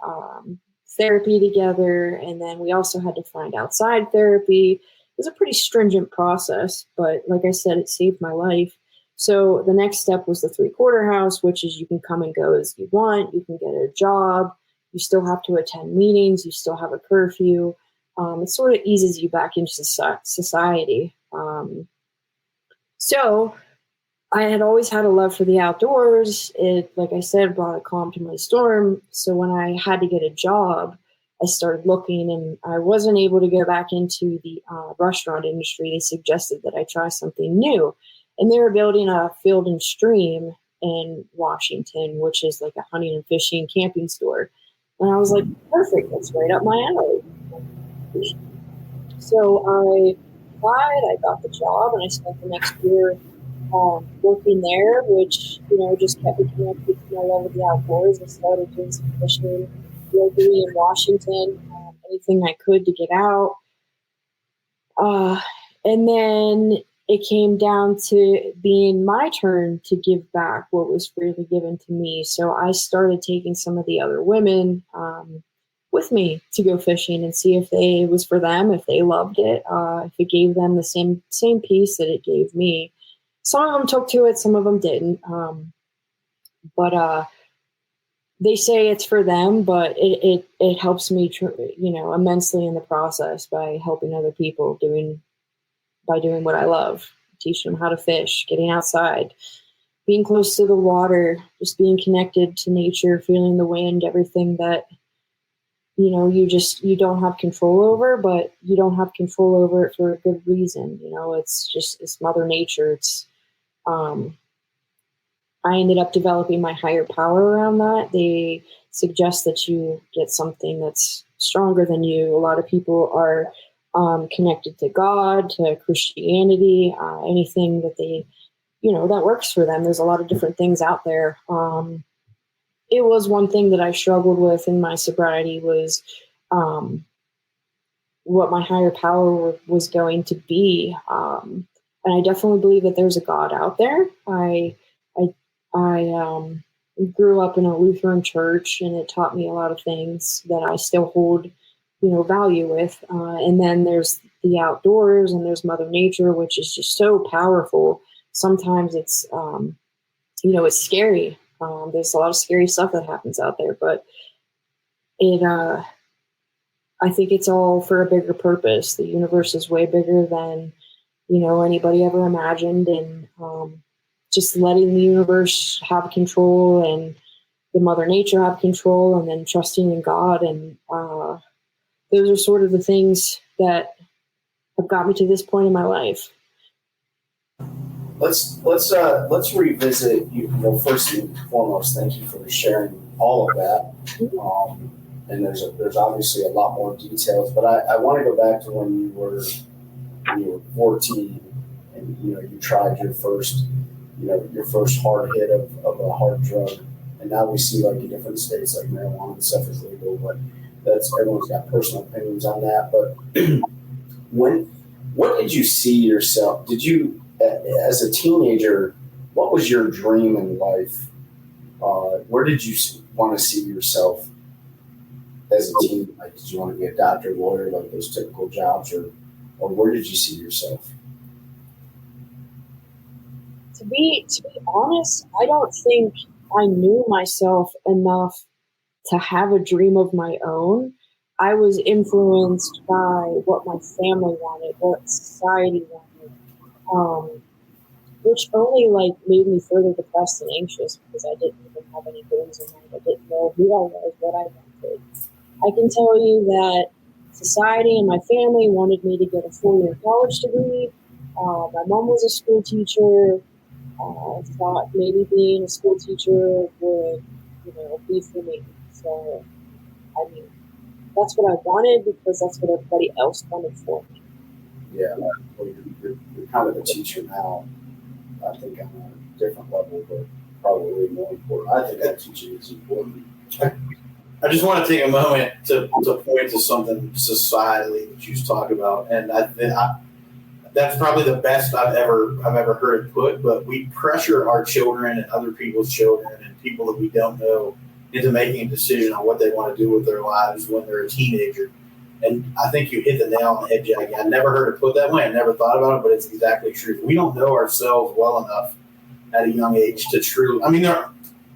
therapy together. And then we also had to find outside therapy. It was a pretty stringent process, but like I said, it saved my life. So the next step was the 3/4 house, which is you can come and go as you want. You can get a job. You still have to attend meetings. You still have a curfew. It sort of eases you back into society. So I had always had a love for the outdoors. It, like I said, brought a calm to my storm. So when I had to get a job, I started looking, and I wasn't able to go back into the restaurant industry. They suggested that I try something new. And they were building a Field and Stream in Washington, which is like a hunting and fishing camping store. And I was like, perfect, that's right up my alley. So I applied, I got the job, and I spent the next year working there, which, just kept me connected to my love of the outdoors. I started doing some fishing locally in Washington, anything I could to get out. And then it came down to being my turn to give back what was freely given to me. So I started taking some of the other women with me to go fishing and see if it was for them, if they loved it, if it gave them the same peace that it gave me. Some of them took to it, some of them didn't. But they say it's for them, but it helps me, immensely in the process by helping other people by doing what I love, teaching them how to fish, getting outside, being close to the water, just being connected to nature, feeling the wind, everything that, you don't have control over, but you don't have control over it for a good reason. It's Mother Nature. I ended up developing my higher power around that. They suggest that you get something that's stronger than you. A lot of people are connected to God, to Christianity, anything that they, that works for them. There's a lot of different things out there. It was one thing that I struggled with in my sobriety was what my higher power was going to be. And I definitely believe that there's a God out there. I grew up in a Lutheran church, and it taught me a lot of things that I still hold, value with. And then there's the outdoors, and there's Mother Nature, which is just so powerful. Sometimes it's, it's scary. There's a lot of scary stuff that happens out there, but I think it's all for a bigger purpose. The universe is way bigger than, anybody ever imagined. And, just letting the universe have control and the Mother Nature have control, and then trusting in God. And those are sort of the things that have got me to this point in my life. Let's revisit. First and foremost, thank you for sharing all of that. And there's obviously a lot more details, but I want to go back to when you were 14, and you tried your first hard hit of a hard drug. And now we see, like, in different states, like marijuana and stuff is legal, but everyone's got personal opinions on that. But what did you see yourself? Did you, as a teenager, what was your dream in life? Where did you want to see yourself as a teen? Like, did you want to be a doctor, lawyer, like those typical jobs, or where did you see yourself? To be honest, I don't think I knew myself enough to have a dream of my own. I was influenced by what my family wanted, what society wanted, which only made me further depressed and anxious, because I didn't even have any goals in mind. I didn't know who I was, what I wanted. I can tell you that society and my family wanted me to get a 4-year college degree. My mom was a school teacher. I thought maybe being a school teacher would, be for me. So, that's what I wanted, because that's what everybody else wanted for me. Yeah, well, you're kind of a teacher now. I think on a different level, but probably more important. I think that teaching is important. I just want to take a moment to point to something societally that you talk about, and that's probably the best I've ever heard it put. But we pressure our children and other people's children and people that we don't know into making a decision on what they want to do with their lives when they're a teenager. And I think you hit the nail on the head, Jackie. I never heard it put that way. I never thought about it, but it's exactly true. We don't know ourselves well enough at a young age to truly. I mean,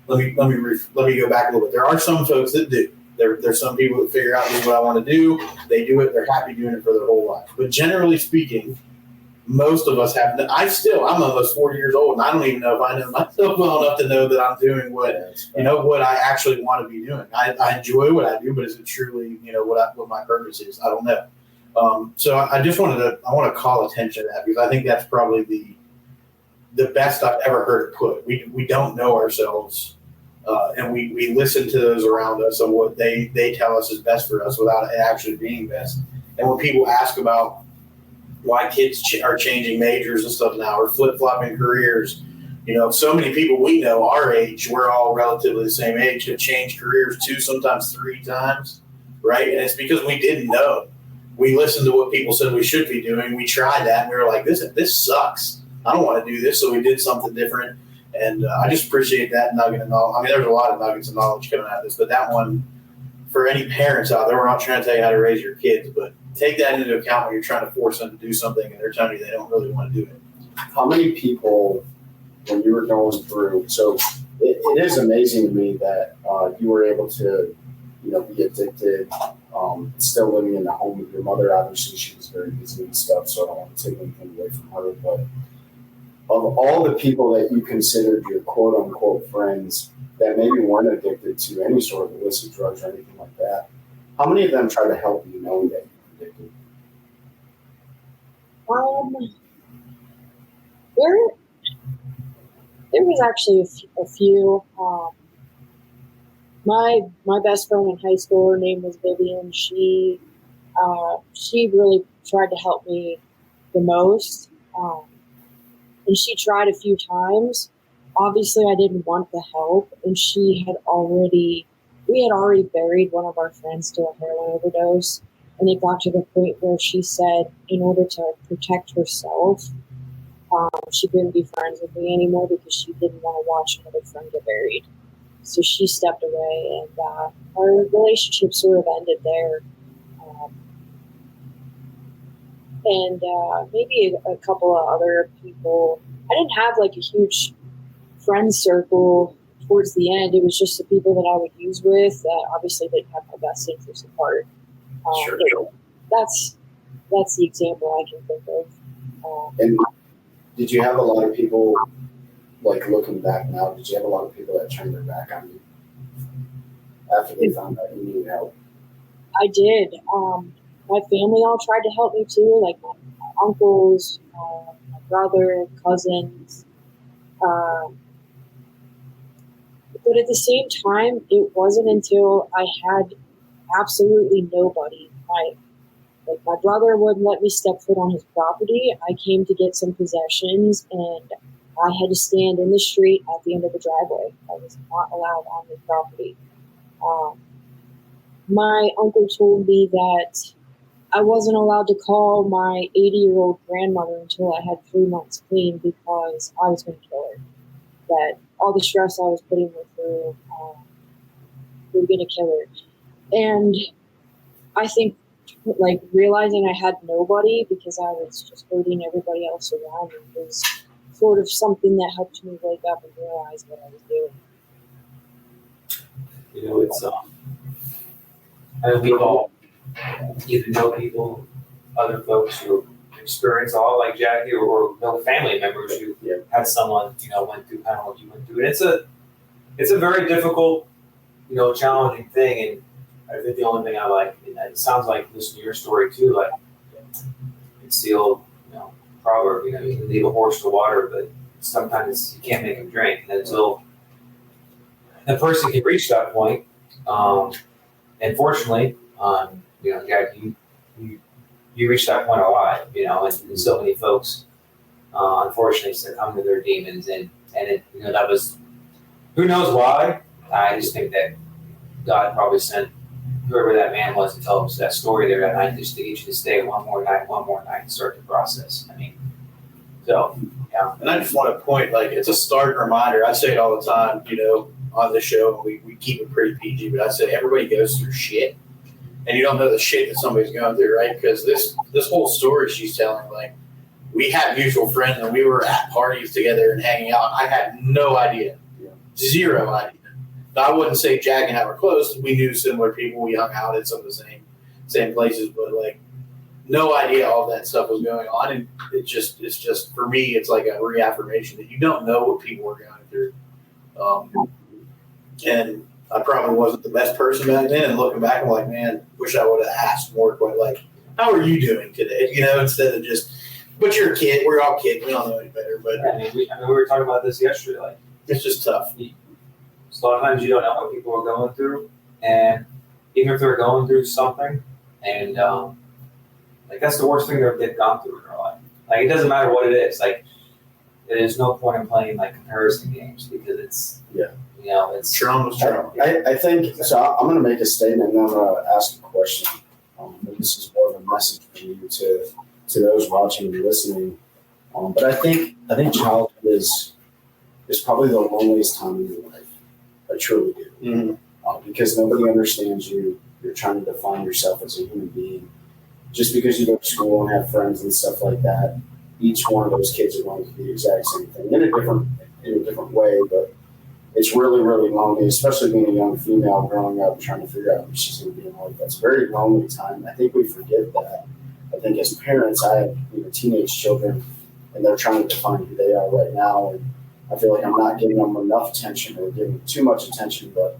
let me go back a little bit. There are some folks that do. There's some people that figure out this is what I want to do. They do it. They're happy doing it for their whole life. But generally speaking, most of us have. I'm almost 40 years old, and I don't even know if I know myself well enough to know that I'm doing what I actually want to be doing. I enjoy what I do, but is it truly what my purpose is? I don't know. So I just want to call attention to that, because I think that's probably the best I've ever heard it put. We don't know ourselves and we listen to those around us and what they tell us is best for us without it actually being best. And when people ask about why kids are changing majors and stuff now, or flip-flopping careers, so many people we know our age, we're all relatively the same age, have changed careers 2, sometimes 3 times, right? And it's because we didn't know. We listened to what people said we should be doing. We tried that, and we were like, this sucks. I don't want to do this, so we did something different. And I just appreciate that nugget of knowledge. I mean, there's a lot of nuggets of knowledge coming out of this, but that one, for any parents out there, we're not trying to tell you how to raise your kids, but take that into account when you're trying to force them to do something and they're telling you they don't really want to do it. How many people, when you were going through, so it is amazing to me that you were able to, be addicted, still living in the home with your mother. Obviously, she was very busy and stuff, so I don't want to take anything away from her. But of all the people that you considered your quote-unquote friends that maybe weren't addicted to any sort of illicit drugs or anything like that, how many of them try to help you knowing that you're addicted? There was actually a few. My best friend in high school, her name was Vivian. She really tried to help me the most, and she tried a few times. Obviously, I didn't want the help, and we had already buried one of our friends to a heroin overdose, and it got to the point where she said, in order to protect herself, she couldn't be friends with me anymore because she didn't want to watch another friend get buried. So she stepped away, and our relationship sort of ended there. And maybe a couple of other people. I didn't have like a huge friend circle towards the end. It was just the people that I would use with that obviously didn't have my best interest at heart. Sure. That's the example I can think of. And did you have a lot of people, like looking back now, did you have a lot of people that turned their back on you after they found out you needed help? I did. My family all tried to help me too, like my uncles, my brother, cousins. But at the same time, it wasn't until I had absolutely nobody. My brother wouldn't let me step foot on his property. I came to get some possessions, and I had to stand in the street at the end of the driveway. I was not allowed on his property. My uncle told me that I wasn't allowed to call my 80-year-old grandmother until I had 3 months clean because I was going to kill her. That all the stress I was putting her through, we were going to kill her. And I think, like, realizing I had nobody because I was just hurting everybody else around me was sort of something that helped me wake up and realize what I was doing. It's I know we all either know people, other folks who experience all like Jackie, or know family members who had someone went through kind of what you went through. And it's a very difficult, challenging thing. And I think the only thing I like, and it sounds like listening to your story too, like it's the old proverb, you can leave a horse to water, but sometimes you can't make him drink. And until the person can reach that point, and fortunately, Jackie, you reached that point alive, and so many folks, unfortunately, succumb to their demons, and it, that was, who knows why. I just think that God probably sent whoever that man was to tell us that story there that night, just to get you to stay one more night, and start the process. And I just want to point, like, it's a stark reminder. I say it all the time, on the show. We keep it pretty PG, but I say everybody goes through shit. And you don't know the shit that somebody's going through, right? Because this whole story she's telling, like, we had mutual friends and we were at parties together and hanging out. I had no idea. Zero idea. Now, I wouldn't say Jack and I were close. We knew similar people. We hung out at some of the same places, but, like, no idea all that stuff was going on. And it's just for me, it's like a reaffirmation that you don't know what people are going through. And I probably wasn't the best person back then. And looking back, I'm like, man, wish I would have asked more. Quite like, how are you doing today? Instead of just, but you're a kid. We're all kids. We don't know any better. But we were talking about this yesterday. Like, it's just tough. So a lot of times you don't know what people are going through, and even if they're going through something, and like that's the worst thing they've gone through in their life. Like it doesn't matter what it is. Like there's no point in playing like comparison games because it's it's Trauma's trauma. I think so. I'm going to make a statement and then I'm going to ask a question. And this is more of a message for you to those watching and listening. But I think childhood is probably the loneliest time in your life. I truly do. Mm-hmm. Because nobody understands you. You're trying to define yourself as a human being. Just because you go to school and have friends and stuff like that, each one of those kids are going to do the exact same thing in a different way. But it's really, really lonely, especially being a young female growing up trying to figure out who she's going to be in life. That's a very lonely time. I think we forget that. I think as parents, I have teenage children, and they're trying to define who they are right now. And I feel like I'm not giving them enough attention or giving them too much attention, but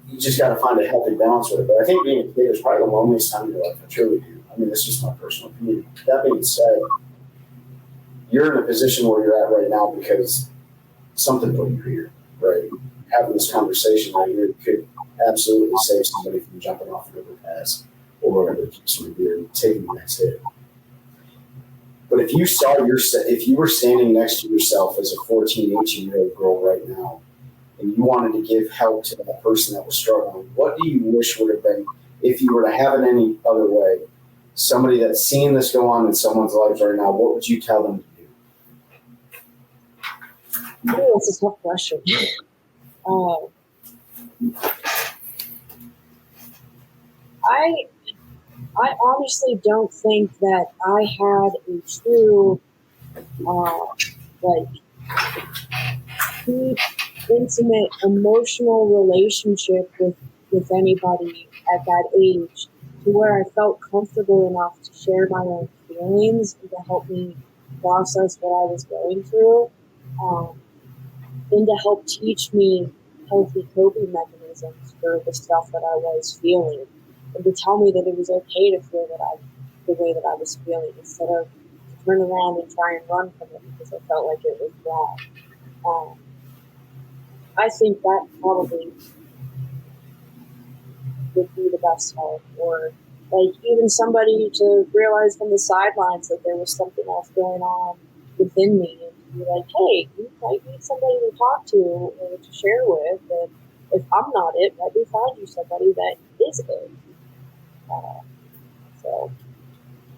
you just got to find a healthy balance with it. But I think being a kid is probably the loneliest time in your life. I truly do. I mean, that's just my personal opinion. That being said, you're in a position where you're at right now because something put you here, right? Having this conversation right here could absolutely save somebody from jumping off an overpass or whatever the case may be, or taking the next hit. But if you were standing next to yourself as a 14, 18-year-old girl right now, and you wanted to give help to that person that was struggling, what do you wish would have been, if you were to have it any other way, somebody that's seeing this go on in someone's lives right now, what would you tell them to do? Oh, that's a tough question. I honestly don't think that I had a true, deep, intimate, emotional relationship with anybody at that age to where I felt comfortable enough to share my own feelings and to help me process what I was going through, and to help teach me healthy coping mechanisms for the stuff that I was feeling, and to tell me that it was okay to feel the way that I was feeling instead of to turn around and try and run from it because I felt like it was wrong. I think that probably would be the best help, or like even somebody to realize from the sidelines that there was something else going on within me, and to be like, hey, you might need somebody to talk to or to share with, and if I'm not it, maybe find you somebody that is it.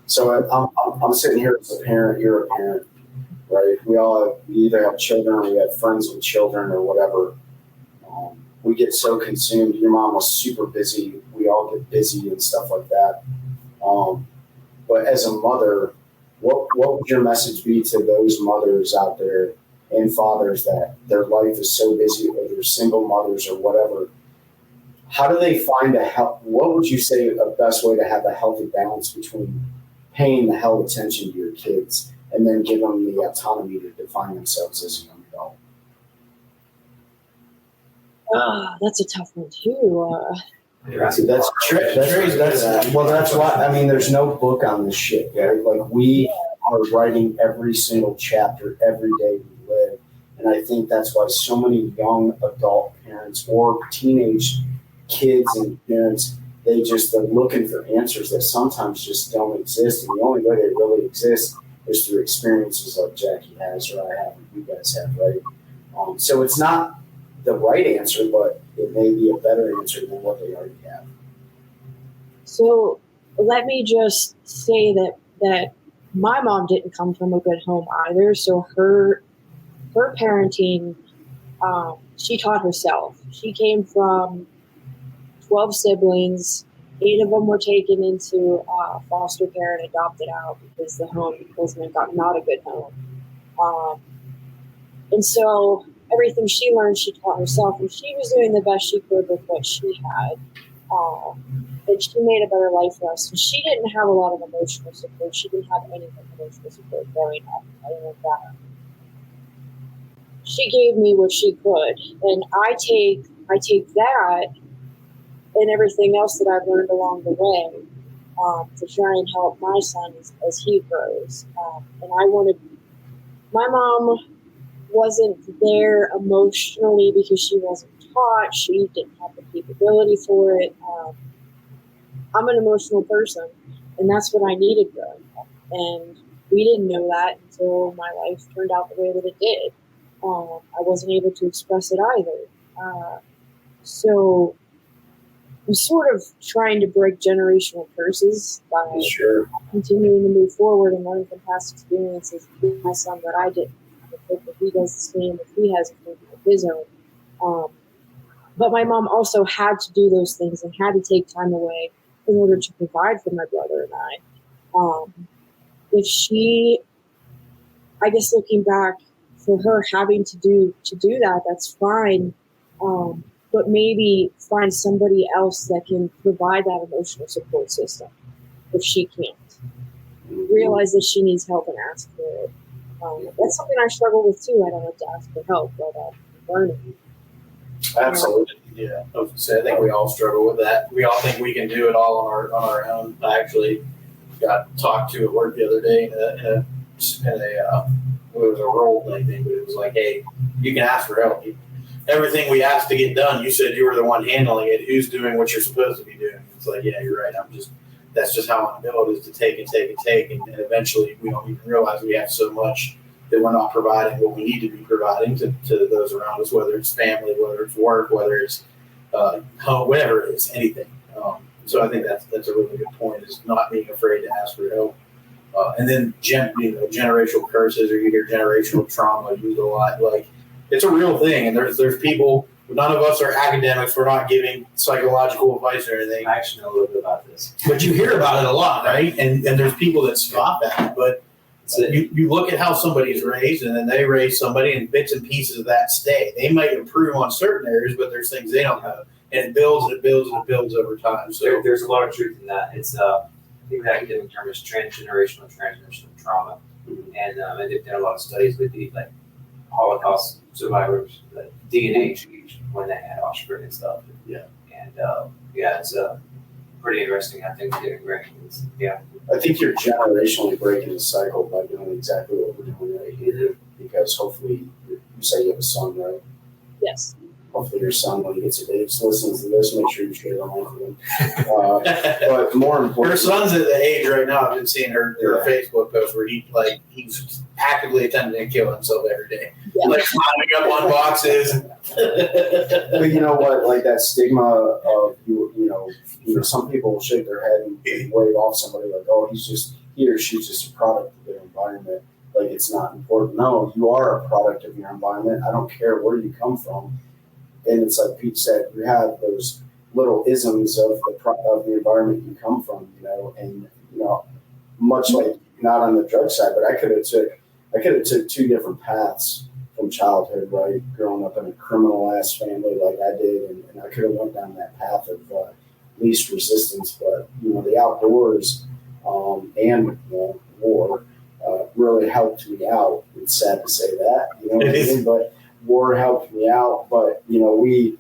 So I'm sitting here as a parent, you're a parent, right? We either have children or we have friends with children or whatever. We get so consumed. Your mom was super busy. We all get busy and stuff like that. But as a mother, what would your message be to those mothers out there and fathers that their life is so busy, or they're single mothers or whatever? How do they find what would you say a best way to have a healthy balance between paying the hell attention to your kids and then give them the autonomy to define themselves as a young adult? That's a tough one too. That's why, I mean, there's no book on this shit, right? Like, we are writing every single chapter every day we live. And I think that's why so many young adult parents or teenage kids and parents, they're looking for answers that sometimes just don't exist. And the only way they really exist is through experiences like Jackie has, or I have, and you guys have, right? So it's not the right answer, but it may be a better answer than what they already have. So let me just say that my mom didn't come from a good home either. So her parenting, she taught herself. She came from 12 siblings. 8 of them were taken into foster care and adopted out because the home was not a good home. And so everything she learned, she taught herself, and she was doing the best she could with what she had. And she made a better life for us. And she didn't have a lot of emotional support. She didn't have any emotional support growing up. That. She gave me what she could, and I take that and everything else that I've learned along the way to try and help my son as he grows. And my mom wasn't there emotionally because she wasn't taught. She didn't have the capability for it. I'm an emotional person, and that's what I needed growing up. And we didn't know that until my life turned out the way that it did. I wasn't able to express it either. So I'm sort of trying to break generational curses by continuing to move forward and learn from past experiences. My son that I didn't. I hope that he does the same if he has a family of his own. But my mom also had to do those things and had to take time away in order to provide for my brother and I. If she, I guess looking back, for her having to do that, that's fine. But maybe find somebody else that can provide that emotional support system if she can't. Realize that she needs help and ask for it. That's something I struggle with too. I don't have to ask for help, but I'm learning. Absolutely, yeah. I think we all struggle with that. We all think we can do it all on our own. I actually got talked to at work the other day in a it was a role thing, but it was like, hey, you can ask for help. Everything we asked to get done, you said you were the one handling it. Who's doing what you're supposed to be doing? It's like, yeah, you're right. That's just how I'm built, is to take and take and take, and eventually we don't even realize we have so much that we're not providing what we need to be providing to those around us, whether it's family, whether it's work, whether it's home, whatever it is, anything. So I think that's a really good point, is not being afraid to ask for help. And then generational curses, or you hear generational trauma used a lot. Like, it's a real thing, and there's people. None of us are academics. We're not giving psychological advice or anything. I actually know a little bit about this, but you hear about it a lot, right? And there's people that scoff at it, but you look at how somebody's raised, and then they raise somebody, and bits and pieces of that stay. They might improve on certain areas, but there's things they don't know, and it builds and it builds and it builds over time. So there's a lot of truth in that. It's I think the academic term is transgenerational trauma, and they've done a lot of studies with the Holocaust survivors, the DNA change when they had offspring and stuff. Yeah, and it's pretty interesting. I think getting rankings. Yeah, I think you're generationally breaking the cycle by doing exactly what we're doing right here. Because hopefully, you say you have a son, right? Yes. Hopefully your son, when he gets a age, listens to this, make sure you share the link with him. But more important, her son's at the age right now. I've been seeing her Facebook post where he's actively attempting to kill himself every day, climbing up on boxes. But you know what? Like that stigma of you know, some people will shake their head and wave off somebody like, oh, he or she's just a product of their environment. Like, it's not important. No, you are a product of your environment. I don't care where you come from. And it's like Pete said, you have those little isms of the environment you come from, and much like not on the drug side, but I could have took two different paths from childhood, right? Growing up in a criminal ass family like I did, and I could have went down that path of least resistance, but the outdoors and war really helped me out. It's sad to say that, what I mean? But war helped me out, but we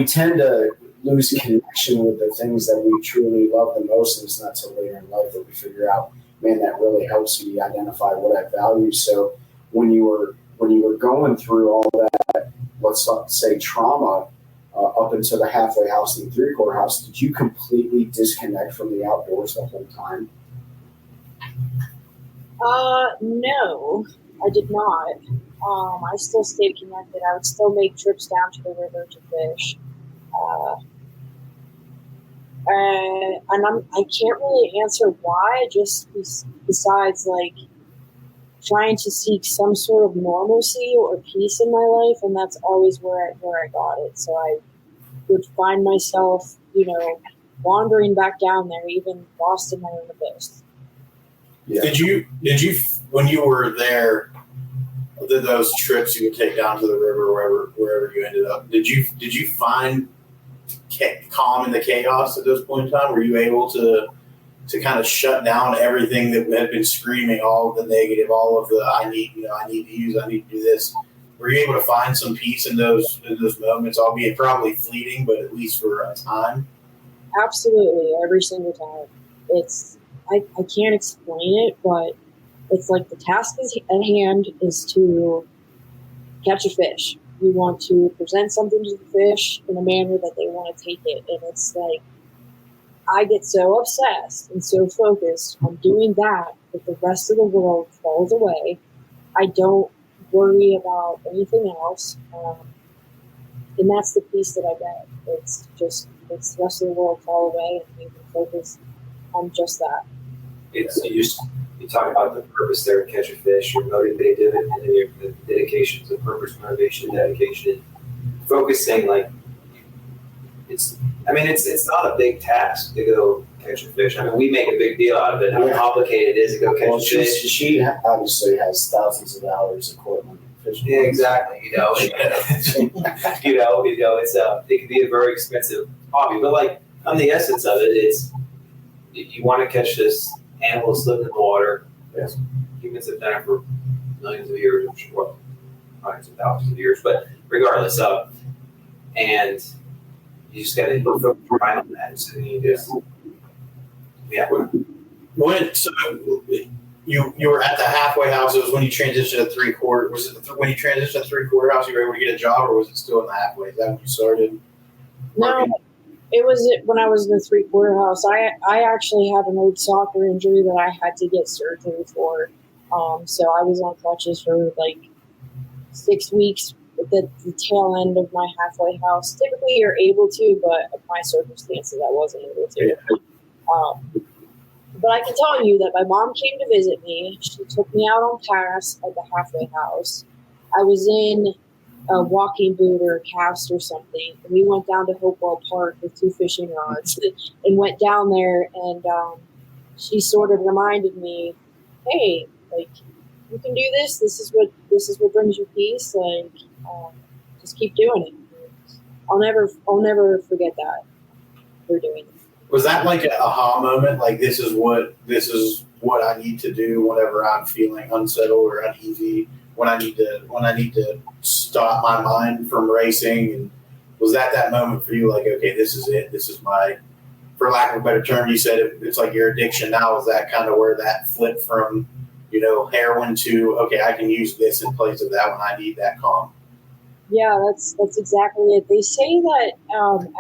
tend to lose connection with the things that we truly love the most, and it's not till later in life that we figure out, man, that really helps me identify what I value. So when you were going through all that, let's say trauma, up into the halfway house and the three-quarter house, did you completely disconnect from the outdoors the whole time? No, I did not. I still stayed connected. I would still make trips down to the river to fish. And I can't really answer why, just besides trying to seek some sort of normalcy or peace in my life, and that's always where I got it. So I would find myself, wandering back down there, even lost in my own abyss. Yeah. Did you when you were there, those trips you would take down to the river, wherever you ended up, did you find calm in the chaos at this point in time? Were you able to kind of shut down everything that had been screaming, all of the negative, all of the I need to do this? Were you able to find some peace in those moments, albeit probably fleeting, but at least for a time? Absolutely, every single time. I can't explain it, but it's like the task at hand is to catch a fish. you want to present something to the fish in a manner that they want to take it. And it's like, I get so obsessed and so focused on doing that the rest of the world falls away. I don't worry about anything else. And that's the piece that I get. It's the rest of the world fall away and you can focus on just that. You talk about the purpose there to catch a fish, you're motivated, and then the dedication to the purpose, motivation, dedication, focusing like it's not a big task to go catch a fish. I mean, we make a big deal out of it, how complicated it is to go catch a fish. She obviously has thousands of hours of equipment. Yeah, exactly. You know, it's it can be a very expensive hobby, but like on the essence of it, it's you want to catch this animal that's living in the water. Yes. Humans have done it for millions of years, I'm sure, well, hundreds of thousands of years, but regardless of, and you just got to focus right on that. So you just, So you were at the halfway house. It was when you transitioned to 3/4. Was it when you transitioned to 3/4 house? You were able to get a job, or was it still in the halfway? Is that when you started? No, it was when I was in the 3/4 house. I actually had an old soccer injury that I had to get surgery for. So I was on crutches for like 6 weeks at the tail end of my halfway house. Typically, you're able to, but of my circumstances, I wasn't able to. But I can tell you that my mom came to visit me. She took me out on pass at the halfway house. I was in a walking boot or a cast or something. And we went down to Hopewell Park with 2 fishing rods and went down there. And she sort of reminded me, hey, like, you can do this. This is what brings you peace. Like, just keep doing it. I'll never forget that for doing it. Was that like an aha moment? Like this is what I need to do whenever I'm feeling unsettled or uneasy. When I need to stop my mind from racing. And was that moment for you? Like, okay, this is it. This is my, for lack of a better term, you said it's like your addiction now. Is that kind of where that flipped from, heroin to, okay, I can use this in place of that when I need that calm? Yeah, that's exactly it. They say that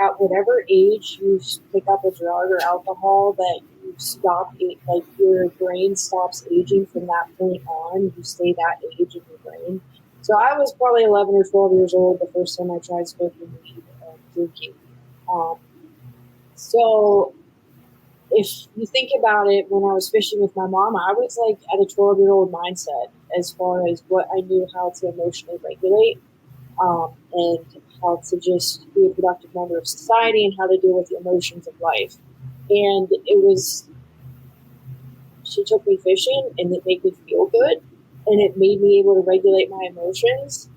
at whatever age you pick up a drug or alcohol, that you stop, like your brain stops aging from that point on. You stay that age in your brain. So I was probably 11 or 12 years old the first time I tried smoking weed and drinking. So if you think about it, when I was fishing with my mom, I was like at a 12-year-old mindset as far as what I knew how to emotionally regulate. And how to just be a productive member of society and how to deal with the emotions of life. And she took me fishing and it made me feel good and it made me able to regulate my emotions.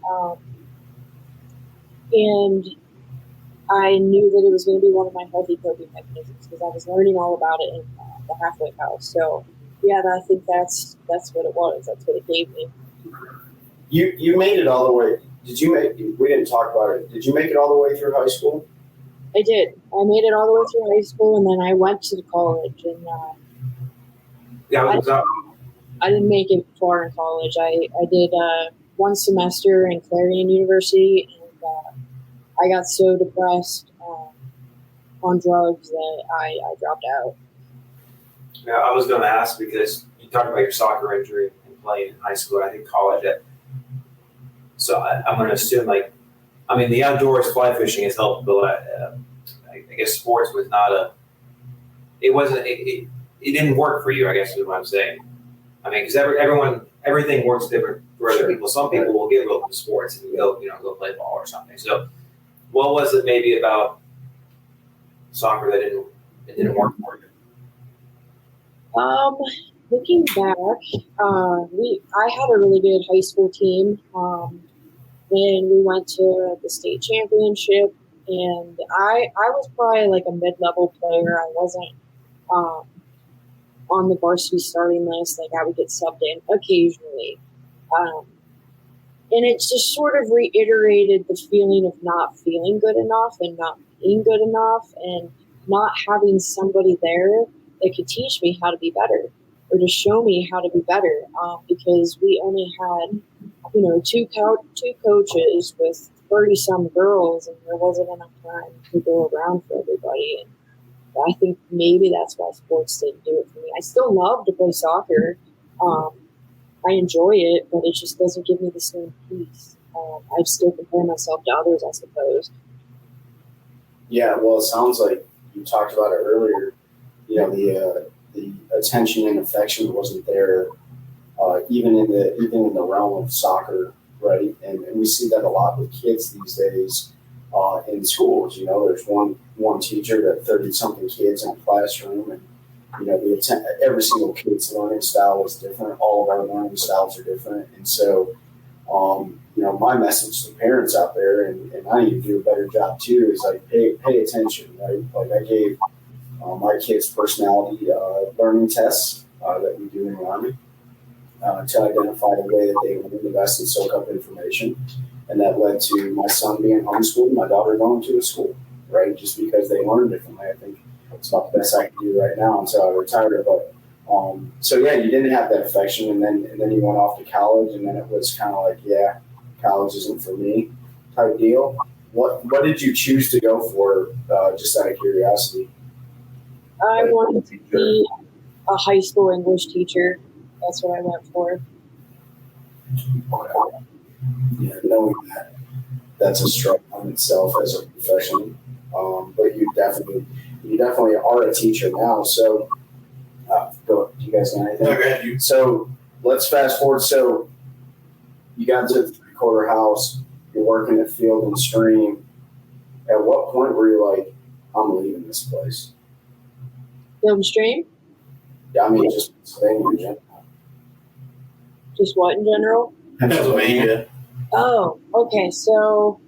And I knew that it was going to be one of my healthy coping mechanisms because I was learning all about it in the halfway house. So yeah, I think that's what it was. That's what it gave me. You made it all the way. We didn't talk about it. Did you make it all the way through high school? I did. I made it all the way through high school, and then I went to college. And I didn't make it far in college. I did 1 semester in Clarion University, and I got so depressed on drugs that I dropped out. Yeah, I was going to ask because you talked about your soccer injury and playing in high school. I think college. So I'm going to assume, the outdoors fly fishing has helped, but I guess sports was not it didn't work for you, I guess is what I'm saying. I mean, because everything works different for other people. Some people will get into sports and go play ball or something. So what was it maybe about soccer that didn't work for you? Looking back, I had a really good high school team. And we went to the state championship, and I was probably like a mid-level player. I wasn't on the varsity starting list. Like I would get subbed in occasionally. And it just sort of reiterated the feeling of not feeling good enough and not being good enough and not having somebody there that could teach me how to be better or to show me how to be better because we only had 2 coaches with 30-some girls, and there wasn't enough time to go around for everybody. And I think maybe that's why sports didn't do it for me. I still love to play soccer. I enjoy it, but it just doesn't give me the same peace. I still compare myself to others, I suppose. Yeah, well, it sounds like you talked about it earlier. You know, the attention and affection wasn't there, even in the realm of soccer, right? And we see that a lot with kids these days in schools. You know, there's one teacher to 30-something kids in a classroom, and you know, every single kid's learning style is different. All of our learning styles are different, and so. You know, my message to parents out there, and I need to do a better job too, is like pay attention, right? Like I gave my kids personality learning tests that we do in the Army to identify the way that they learn the best and soak up information, and that led to my son being homeschooled, and my daughter going to a school, right? Just because they learn differently. I think it's about the best I can do right now until I retire, but. So yeah, you didn't have that affection, and then you went off to college, and then it was kind of like, yeah, college isn't for me type deal. What did you choose to go for, just out of curiosity? I wanted to be a high school English teacher. That's what I went for. Okay. Yeah, knowing that's a struggle in itself as a profession, but you definitely are a teacher now, so. Do you guys know anything? Okay. So let's fast forward. So you got to the 3-quarter house. You're working at Field and Stream. At what point were you like, I'm leaving this place? Field and Stream? Yeah, I mean, just Pennsylvania in general. Just what in general? Pennsylvania. Oh, okay. So,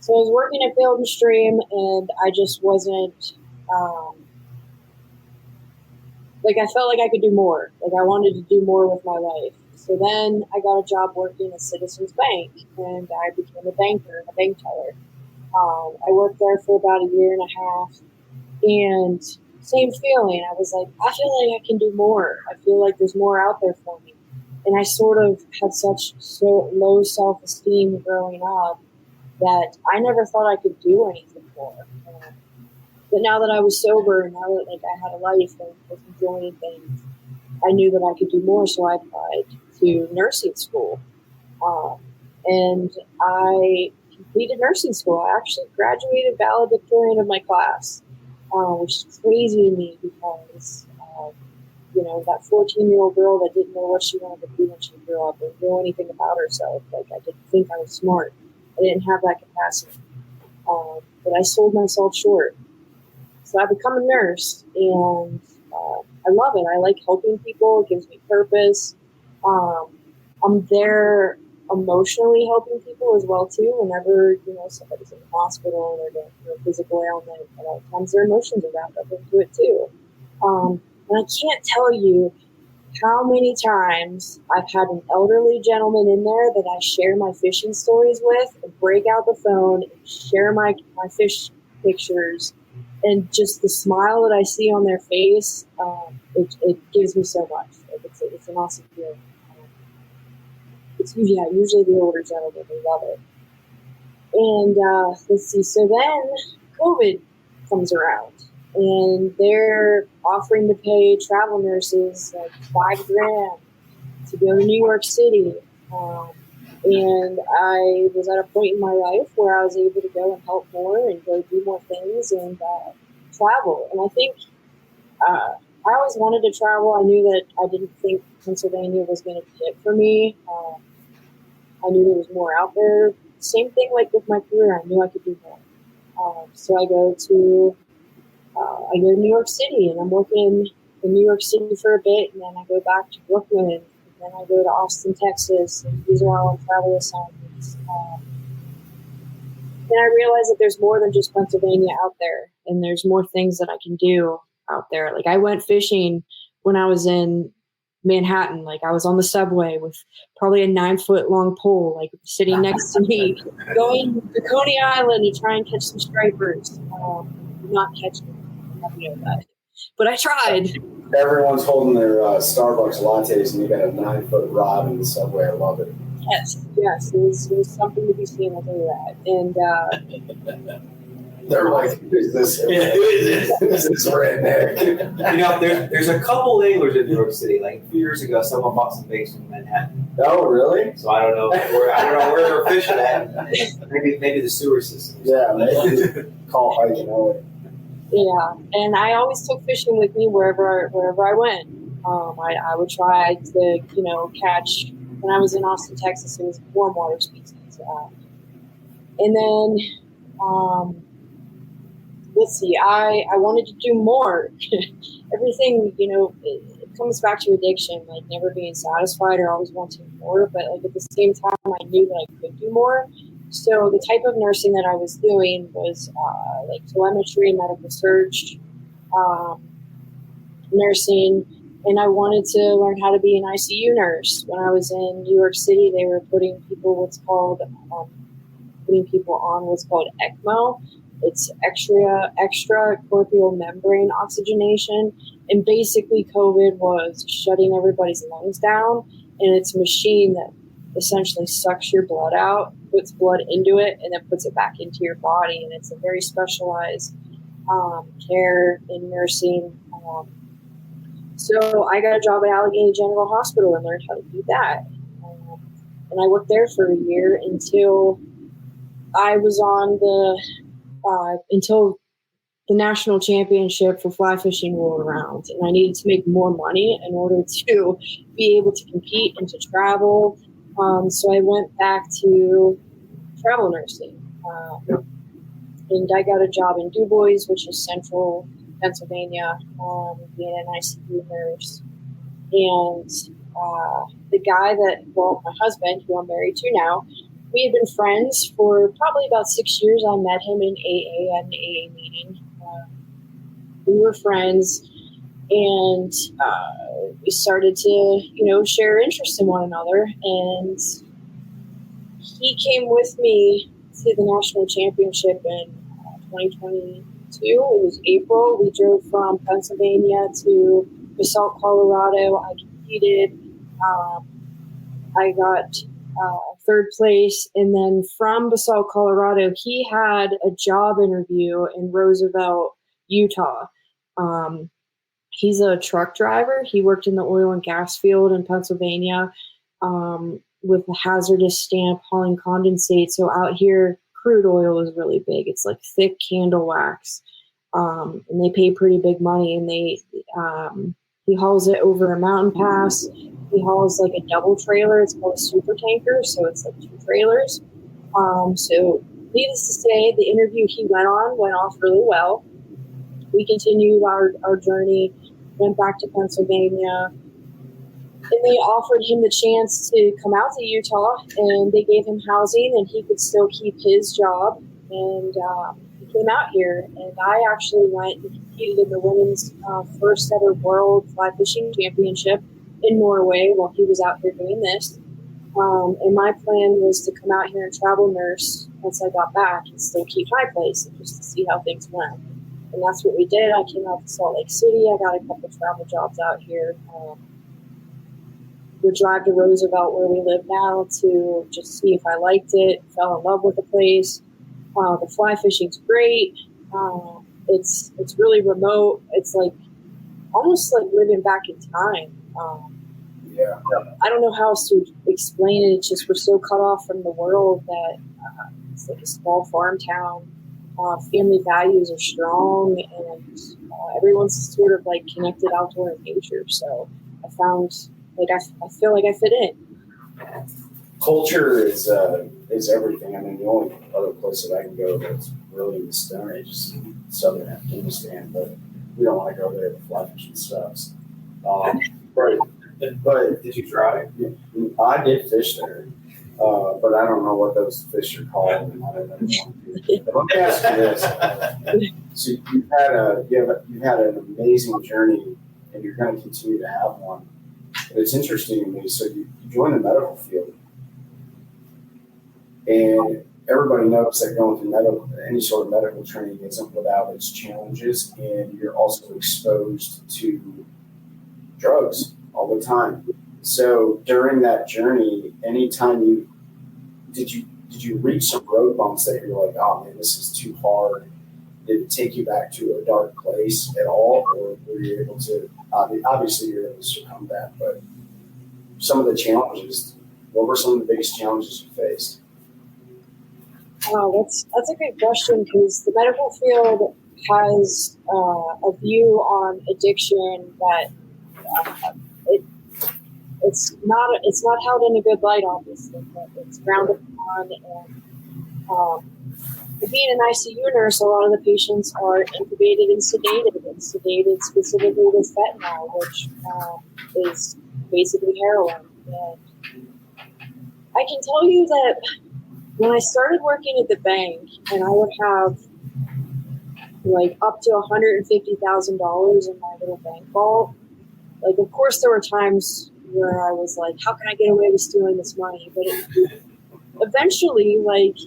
So I was working at Field and Stream, and I just wasn't, I felt like I could do more. Like I wanted to do more with my life. So then I got a job working at Citizens Bank, and I became a banker, a bank teller. I worked there for about a year and a half, and same feeling. I was like, I feel like I can do more. I feel like there's more out there for me. And I sort of had so low self-esteem growing up that I never thought I could do anything more. But now that I was sober, and now that I had a life and was enjoying things, I knew that I could do more. So I applied to nursing school, and I completed nursing school. I actually graduated valedictorian of my class, which is crazy to me because that 14-year-old girl that didn't know what she wanted to be when she grew up or know anything about herself. I didn't think I was smart. I didn't have that capacity, but I sold myself short. So I become a nurse, and I love it. I like helping people. It gives me purpose. I'm there emotionally helping people as well too. Whenever somebody's in the hospital or they're going through a physical ailment, a lot of times their emotions are wrapped up into it too. And I can't tell you how many times I've had an elderly gentleman in there that I share my fishing stories with, and break out the phone and share my fish pictures, and just the smile that I see on their face, it gives me so much. It's an awesome feeling. It's usually the older gentlemen, they love it. And let's see, so then COVID comes around, and they're offering to pay travel nurses like $5,000 to go to New York City. And I was at a point in my life where I was able to go and help more and go do more things and travel. And I think I always wanted to travel. I knew that I didn't think Pennsylvania was going to be it for me. I knew there was more out there. Same thing like with my career. I knew I could do more. So I go to New York City, and I'm working in New York City for a bit, and then I go back to Brooklyn, and then I go to Austin, Texas, and these are all on travel assignments. Then I realized that there's more than just Pennsylvania out there, and there's more things that I can do out there. Like I went fishing when I was in Manhattan. Like I was on the subway with probably a 9-foot long pole, like sitting next to me, going to Coney Island to try and catch some stripers. Not catch them. You know that. but I tried. Everyone's holding their Starbucks lattes, and you got a 9-foot rod in the subway. I love it. Yes, it was something to be seen. I'll tell you that. And They're like, who's this? Yeah, who is this? Who's this redneck? You know, there's a couple anglers in New York City. Like a few years ago, someone bought some baits from Manhattan. Oh, really? So I don't know where they're fishing at. Maybe the sewer system. Yeah, maybe call hiking away. yeah, and I always took fishing with me wherever I went. I would try to catch. When I was in Austin, Texas, it was warm water species. And then, let's see, I wanted to do more. Everything, it comes back to addiction, like never being satisfied or always wanting more. But like at the same time, I knew that I could do more. So the type of nursing that I was doing was like telemetry, medical search, nursing. And I wanted to learn how to be an ICU nurse. When I was in New York City, they were putting people on what's called ECMO. It's extracorporeal membrane oxygenation. And basically COVID was shutting everybody's lungs down. And it's a machine that essentially sucks your blood out, puts blood into it, and then puts it back into your body. And it's a very specialized care in nursing. So I got a job at Allegheny General Hospital and learned how to do that. And I worked there for a year until I was on until the national championship for fly fishing rolled around. And I needed to make more money in order to be able to compete and to travel. So I went back to travel nursing. And I got a job in Du Bois, which is central Pennsylvania, being an ICU nurse. And the guy my husband, who I'm married to now, we had been friends for probably about 6 years. I met him in AA at an AA meeting. We were friends, and we started to, share interest in one another. And he came with me to the national championship in 2022. It was April. We drove from Pennsylvania to Basalt, Colorado. I competed. I got third place. And then from Basalt, Colorado, he had a job interview in Roosevelt, Utah. He's a truck driver. He worked in the oil and gas field in Pennsylvania with a hazardous stamp hauling condensate. So out here, crude oil is really big. It's like thick candle wax. And they pay pretty big money. And he hauls it over a mountain pass. He hauls like a double trailer. It's called a super tanker. So it's like 2 trailers. So needless to say, the interview he went off really well. We continued our journey, went back to Pennsylvania, and they offered him the chance to come out to Utah, and they gave him housing, and he could still keep his job. And he came out here, and I actually went and competed in the women's first ever World Fly Fishing Championship in Norway while he was out here doing this. And my plan was to come out here and travel nurse once I got back and still keep my place and just to see how things went. And that's what we did. I came out to Salt Lake City. I got a couple travel jobs out here. Would drive to Roosevelt, where we live now, to just see if I liked it. Fell in love with the place. The fly fishing's great. It's really remote. It's like almost like living back in time. Yeah. I don't know how else to explain it. It's just we're so cut off from the world that it's like a small farm town. Family values are strong, and everyone's sort of like connected outdoor in nature. So I found I feel like I fit in. Culture is everything. I mean, the only other place that I can go that's really in the Stone Age is southern Afghanistan, but we don't want to go there. The fly fishing sucks. Right. But Did you try? I did fish there, but I don't know what those fish are called. And I don't know. Let me ask you this: so you've had an amazing journey, and you're going to continue to have one. But it's interesting to me. So you joined the medical field, and everybody knows that going through any sort of medical training isn't without its challenges, and you're also exposed to drugs all the time. So during that journey, anytime did you reach some road bumps that you're like, oh man, this is too hard? Did it take you back to a dark place at all, or were you able to? Obviously, you're able to circumvent, but some of the challenges. What were some of the biggest challenges you faced? Oh, that's a good question, because the medical field has a view on addiction that it's not held in a good light, obviously, but it's frowned upon. And being an ICU nurse, a lot of the patients are intubated and sedated specifically with fentanyl, which is basically heroin. And I can tell you that when I started working at the bank, and I would have like up to $150,000 in my little bank vault, like, of course there were times where I was like, how can I get away with stealing this money? But eventually, like,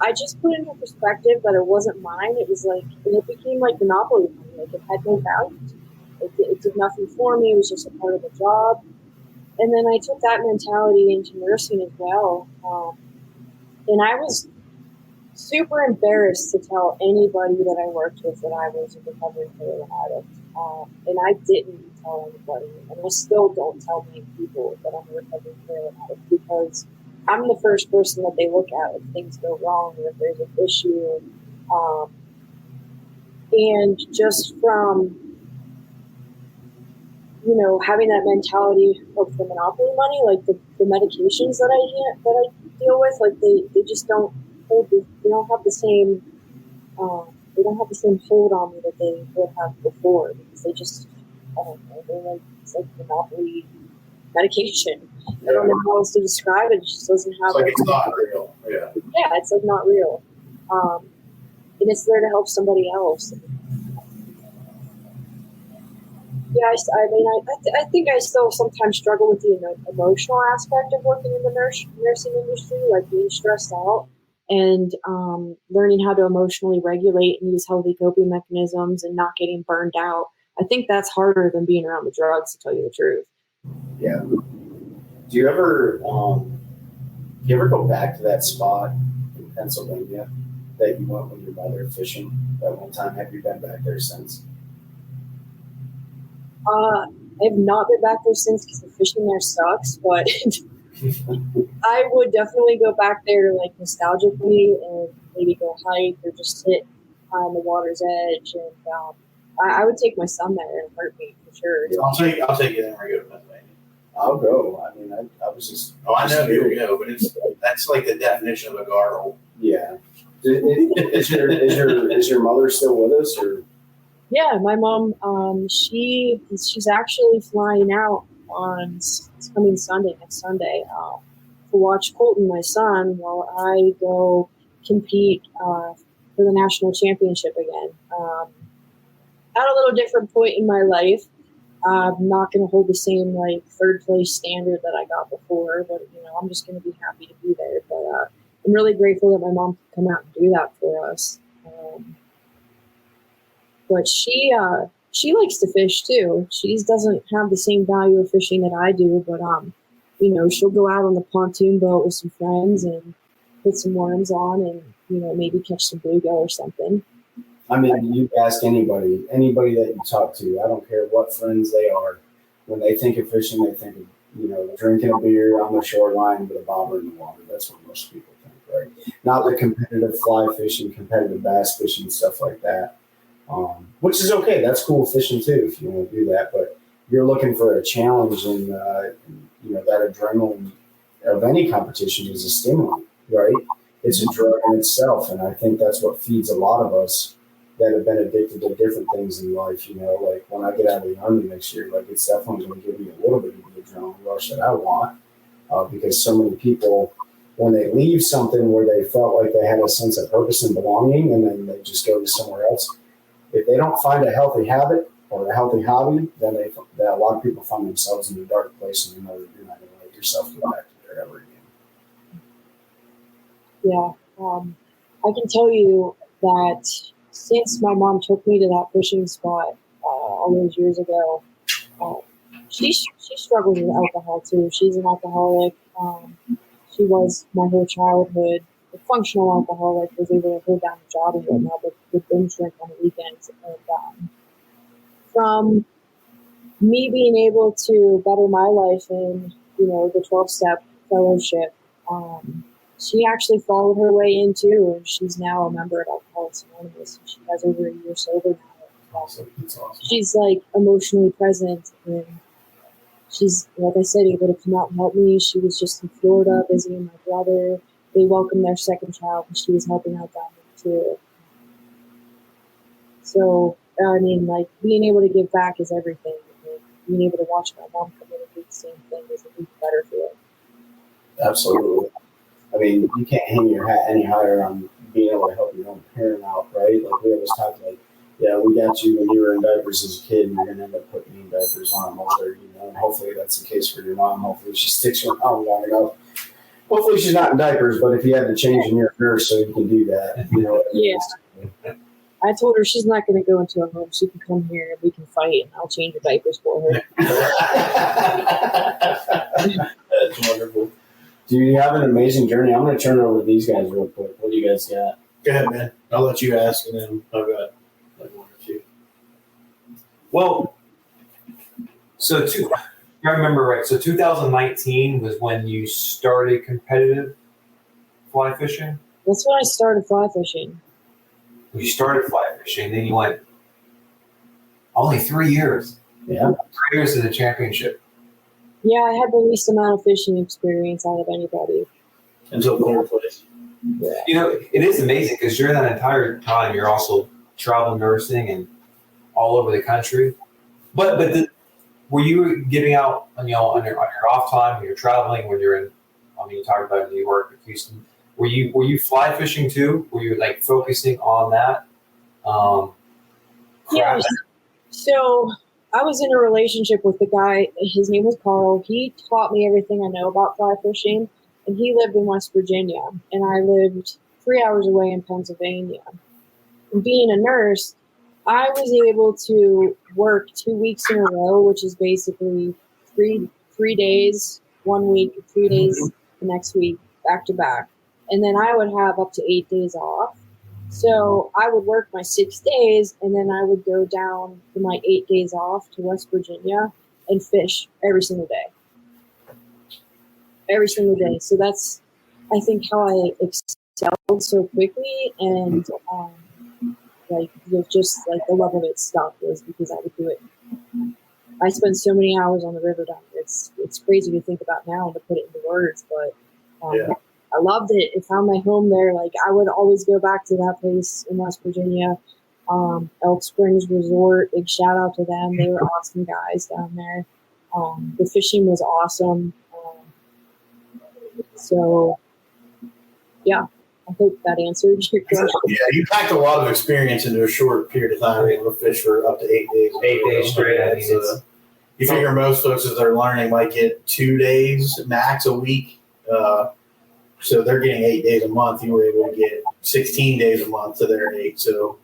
I just put into perspective that it wasn't mine. It was like, and it became like monopoly money. Like, it had no value. It did nothing for me. It was just a part of the job. And then I took that mentality into nursing as well. And I was super embarrassed to tell anybody that I worked with that I was a recovering heroin addict. And I didn't tell anybody. And I still don't tell many people that I'm a recovering heroin addict, because I'm the first person that they look at if things go wrong or if there's an issue. And just from, having that mentality of the monopoly money, like the medications that I deal with, like they just don't hold. They don't have the same. They don't have the same hold on me that they would have before, because they just, I don't know. They're like, it's like monopoly medication. I don't know how else to describe it. It just doesn't have. It's like it's not real. Yeah. Yeah, it's like not real. And it's there to help somebody else. Yeah, I think I still sometimes struggle with the emotional aspect of working in the nursing industry, like being stressed out and learning how to emotionally regulate and use healthy coping mechanisms and not getting burned out. I think that's harder than being around the drugs, to tell you the truth. Yeah. Do you ever go back to that spot in Pennsylvania that you went with your mother fishing that one time? Have you been back there since? I have not been back there since, because the fishing there sucks, but I would definitely go back there to, like, nostalgically and maybe go hike or just sit on the water's edge. And I would take my son there in a heartbeat for sure. I'll take you there when we go to Pennsylvania. I'll go. I mean, I was just. Oh, I know you'll go, but that's like the definition of a gargle. Yeah. Is your mother still with us, or? Yeah, my mom. She's actually flying out on this coming next Sunday, to watch Colton, my son, while I go compete for the national championship again. At a little different point in my life. I'm not going to hold the same, like, third place standard that I got before, but I'm just going to be happy to be there. But I'm really grateful that my mom could come out and do that for us. But she likes to fish too. She doesn't have the same value of fishing that I do, but she'll go out on the pontoon boat with some friends and put some worms on and maybe catch some bluegill or something. I mean, you ask anybody that you talk to, I don't care what friends they are, when they think of fishing, they think of, drinking a beer on the shoreline with a bobber in the water. That's what most people think, right? Not the competitive fly fishing, competitive bass fishing, stuff like that, which is okay. That's cool fishing too, if you want to do that. But you're looking for a challenge, and, that adrenaline of any competition is a stimulant, right? It's a drug in itself, and I think that's what feeds a lot of us that have been addicted to different things in life. Like when I get out of the Army next year, like, it's definitely going to give me a little bit of the adrenaline rush that I want, because so many people, when they leave something where they felt like they had a sense of purpose and belonging, and then they just go to somewhere else, if they don't find a healthy habit or a healthy hobby, then a lot of people find themselves in a dark place, and you're not going to let yourself go back to there ever again. Yeah. I can tell you that since my mom took me to that fishing spot all those years ago, she struggles with alcohol too. She's an alcoholic. She was my whole childhood a functional alcoholic. Was able to hold down a job and whatnot, but would binge drink on the weekends. And from me being able to better my life in the 12-step fellowship, she actually followed her way in too, and she's now a member of Alcoholics Anonymous. And she has over a year sober now. Awesome. That's awesome. She's like emotionally present, and she's, like I said, able to come out and help me. She was just in Florida visiting my brother. They welcomed their second child, and she was helping out down there too. So, I mean, like, being able to give back is everything. Like, being able to watch my mom come in and do the same thing is a big better feeling. Absolutely. I mean, you can't hang your hat any higher on being able to help your own parent out, right? Like, we always talk like, yeah, we got you when you were in diapers as a kid, and you're going to end up putting me in diapers when I'm older, and hopefully that's the case for your mom. Hopefully she sticks around long enough. Hopefully she's not in diapers, but if you had to change in your nurse so you can do that, Yeah. I told her she's not going to go into a home. She can come here and we can fight, and I'll change the diapers for her. That's wonderful. Do you have an amazing journey? I'm going to turn it over to these guys real quick. What do you guys got? Go ahead, man. I'll let you ask, and then I've got like one or two. Well, I remember right. So 2019 was when you started competitive fly fishing. That's when I started fly fishing. You started fly fishing, then you went only 3 years. Yeah. 3 years to the championship. Yeah, I had the least amount of fishing experience out of anybody. Until third place. Yeah. It is amazing because during that entire time, you're also travel nursing and all over the country. But were you getting out, on your off time when you're traveling, when you're in? I mean, you talked about New York or Houston. Were you fly fishing too? Were you like focusing on that? Yeah. So I was in a relationship with the guy. His name was Carl. He taught me everything I know about fly fishing, and he lived in West Virginia, and I lived 3 hours away in Pennsylvania. And being a nurse, I was able to work 2 weeks in a row, which is basically three days 1 week, 3 days the next week, back to back. And then I would have up to 8 days off. So I would work my 6 days, and then I would go down for my 8 days off to West Virginia and fish every single day. Every single day. So that's, I think, how I excelled so quickly, and just like the love of it stopped was because I would do it. I spent so many hours on the river down there. It's crazy to think about now and to put it into words, but I loved it. I found my home there. Like, I would always go back to that place in West Virginia, Elk Springs Resort. Big shout out to them. They were awesome guys down there. The fishing was awesome. So, yeah, I hope that answered your question. Yeah, you packed a lot of experience into a short period of time, able to fish for up to 8 days. 8 days straight. I mean, you figure most folks, as they're learning, might get 2 days max a week. So they're getting 8 days a month. You were able to get 16 days a month to their 8. So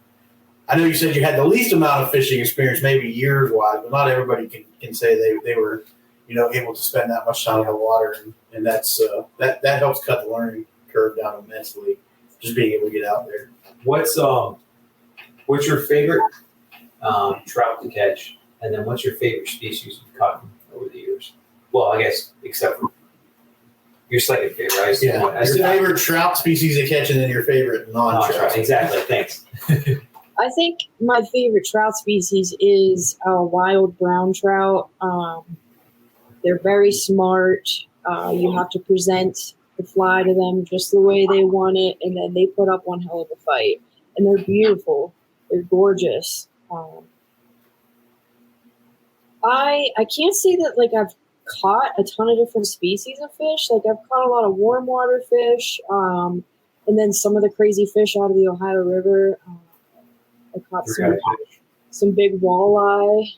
I know you said you had the least amount of fishing experience, maybe years-wise, but not everybody can say they were, able to spend that much time in the water, and that's that helps cut the learning curve down immensely. Just being able to get out there. What's your favorite trout to catch, and then what's your favorite species you've caught over the years? Well, I guess except for your second favorite. I assume. Yeah, your favorite trout species to catch, and then your favorite non-trout. Exactly. Thanks. I think my favorite trout species is wild brown trout. They're very smart. You have to present the fly to them just the way they want it, and then they put up one hell of a fight. And they're beautiful. They're gorgeous. I can't say that I've caught a ton of different species of fish. I've caught a lot of warm water fish, and then some of the crazy fish out of the Ohio River. I caught some big walleye.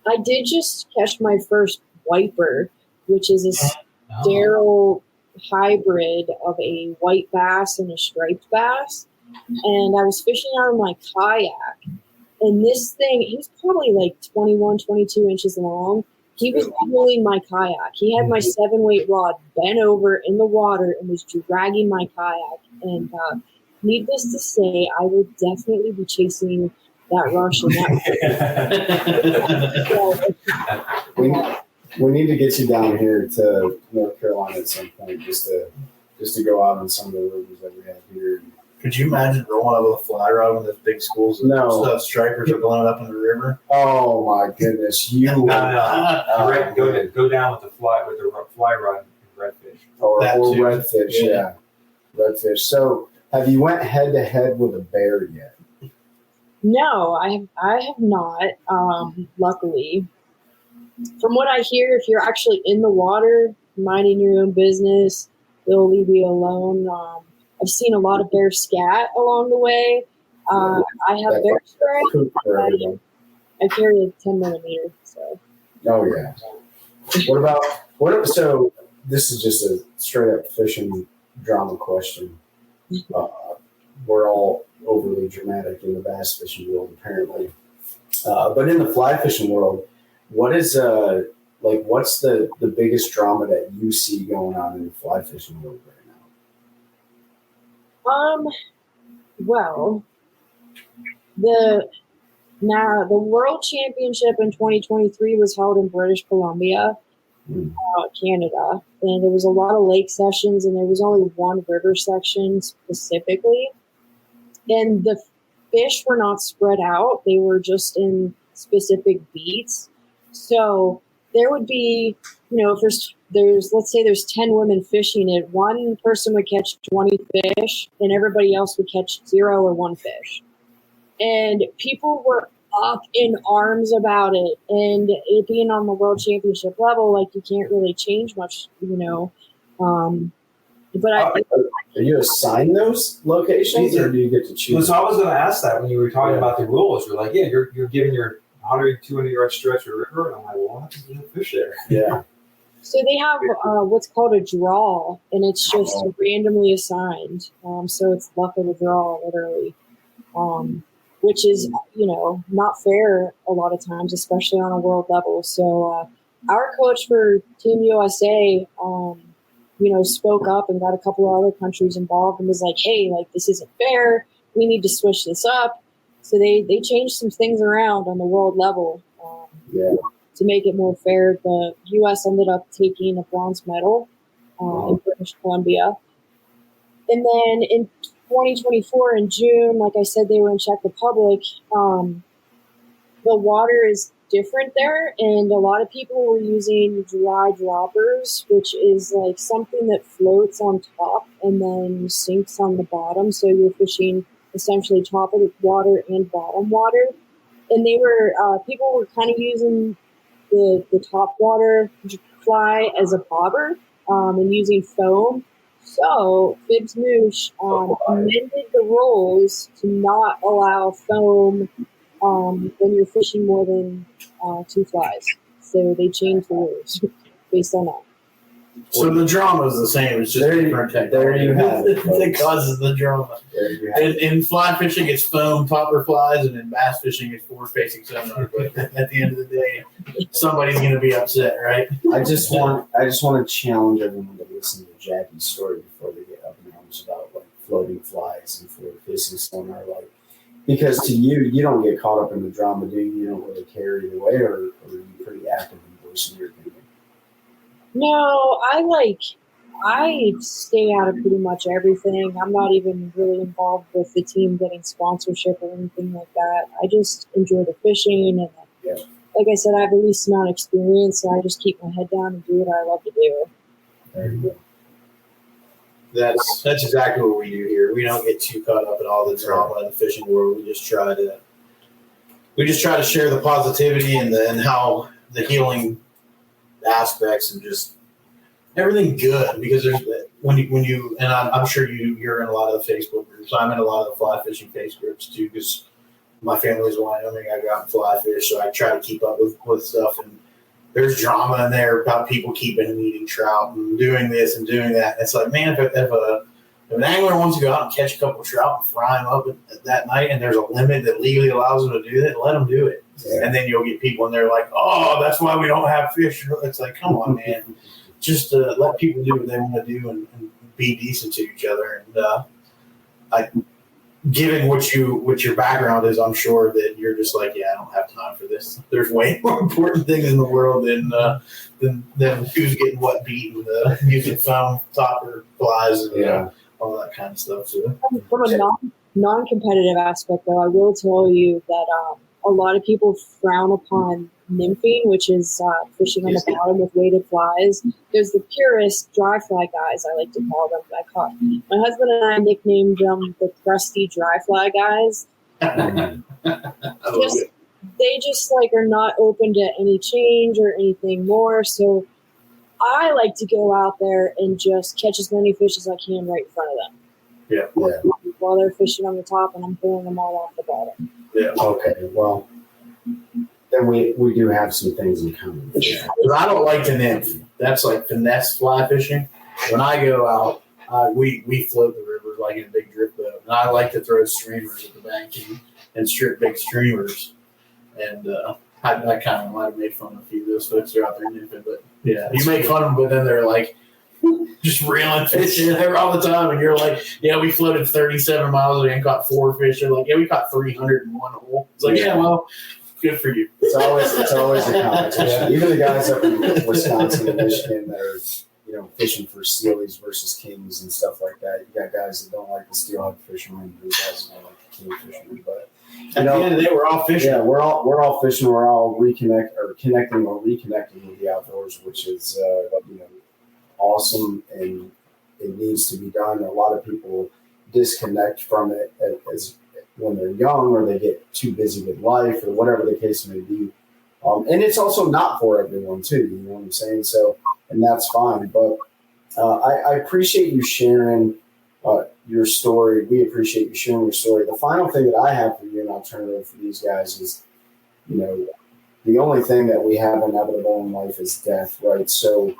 I did just catch my first wiper, which is a sterile hybrid of a white bass and a striped bass. And I was fishing out of my kayak. And this thing, he was probably like 21, 22 inches long. He was pulling my kayak. He had my 7-weight rod bent over in the water and was dragging my kayak. And needless to say, I will definitely be chasing that rush and that. We need to get you down here to North Carolina at some point, just to go out on some of the rivers that we have here. Could you imagine rolling up with a fly rod when those big schools of stripers are blowing up in the river? Oh my goodness! No. Go down with the fly rod and redfish. Or redfish, yeah. Redfish. So, have you went head to head with a bear yet? No, I have not. Luckily, from what I hear, if you're actually in the water, minding your own business, they'll leave you alone. I've seen a lot of bear scat along the way. I have bear spray. I carry a 10 millimeter. So. Oh yeah. So this is just a straight up fishing drama question. We're all overly dramatic in the bass fishing world, apparently. But in the fly fishing world, what's the biggest drama that you see going on in the fly fishing world right now? Well, the World Championship in 2023 was held in British Columbia, Canada, and there was a lot of lake sessions, and there was only one river section specifically, and the fish were not spread out; they were just in specific beats. So there would be, if there's let's say there's 10 women fishing it, one person would catch 20 fish and everybody else would catch 0 or 1 fish. And people were up in arms about it. And it being on the world championship level, like you can't really change much, But are you assigned those locations or do you get to choose? So I was going to ask that when you were talking about the rules. You're like, you're giving your 100, 200 yard stretch of river. And I'm like, well, what happens to the fish there? Yeah. So they have what's called a draw, and it's just randomly assigned. So it's luck of the draw, literally, which is, not fair a lot of times, especially on a world level. So our coach for Team USA, spoke up and got a couple of other countries involved and was like, hey, this isn't fair. We need to switch this up. So they changed some things around on the world level. To make it more fair. The U.S. ended up taking a bronze medal in British Columbia. And then in 2024 in June, like I said, they were in Czech Republic. The water is different there, and a lot of people were using dry droppers, which is like something that floats on top and then sinks on the bottom. So you're fishing essentially top of the water and bottom water. And people were kind of using the top water fly as a bobber and using foam. So Fibs Moosh amended the rules to not allow foam when you're fishing more than 2 flies. So they changed the rules based on that. So the drama is the same. It's just different technology. There you have it. It causes the drama. In fly fishing, it's foam topper flies, and in bass fishing, it's forward-facing sonar. But at the end of the day, somebody's going to be upset, right? I just want to challenge everyone to listen to Jackie's story before they get up in arms about floating flies and forward-facing sonar. Because to you don't get caught up in the drama, do you? You don't really care either way, or are you pretty active in voicing your opinion? No, I stay out of pretty much everything. I'm not even really involved with the team getting sponsorship or anything like that. I just enjoy the fishing, and like I said, I have the least amount of experience, so I just keep my head down and do what I love to do. There you go. That's exactly what we do here. We don't get too caught up in all the drama in the fishing world. We just try to share the positivity and how the healing aspects and just everything good, because there's when you and I'm sure you're in a lot of the Facebook groups. I'm in a lot of the fly fishing Facebook groups too, because my family's Wyoming. I go out and fly fish, so I try to keep up with stuff. And there's drama in there about people keeping and eating trout and doing this and doing that. It's like, man, if an angler wants to go out and catch a couple of trout and fry them up at that night, and there's a limit that legally allows them to do that, let them do it. Yeah. And then you'll get people in there like, oh, that's why we don't have fish. It's like, come on, man. Just let people do what they want to do and be decent to each other. And given what your background is, I'm sure that you're just like, yeah, I don't have time for this. There's way more important things in the world than who's getting what beat and using foam topper flies and all that kind of stuff. So. From a non-competitive aspect, though, I will tell you that a lot of people frown upon nymphing, which is fishing on the bottom with weighted flies. There's the purest dry fly guys, I like to call them, that I caught. My husband and I nicknamed them the crusty dry fly guys. They just like are not open to any change or anything more. So I like to go out there and just catch as many fish as I can right in front of them. Yeah. While they're fishing on the top and I'm pulling them all off the bottom. Yeah. Okay. Well, then we do have some things in common. Yeah. I don't like to nymph. That's like finesse fly fishing. When I go out, we float the river like in a big drift boat, and I like to throw streamers at the bank and strip big streamers. And I kind of might have made fun of a few of those folks who are out there nymphing, but yeah, you make fun of them, but then they're like just reeling fish in there all the time, and you're like, yeah, we floated 37 miles away and caught 4 fish. They're like, yeah, we caught 300 in one hole. It's like, yeah, well, good for you. It's always a competition. Yeah. Even the guys up in Wisconsin and Michigan that are, fishing for steelies versus kings and stuff like that. You got guys that don't like the steelhead fishermen, and guys that don't like the king fishermen. But at the end of the day, we're all fishing. Yeah, we're all fishing. We're all connecting with the outdoors, which is awesome, and it needs to be done. A lot of people disconnect from it as when they're young, or they get too busy with life, or whatever the case may be. And it's also not for everyone too. You know what I'm saying? So, and that's fine. But I appreciate you sharing your story. We appreciate you sharing your story. The final thing that I have for you, and I'll turn it over for these guys, is the only thing that we have inevitable in life is death, right? So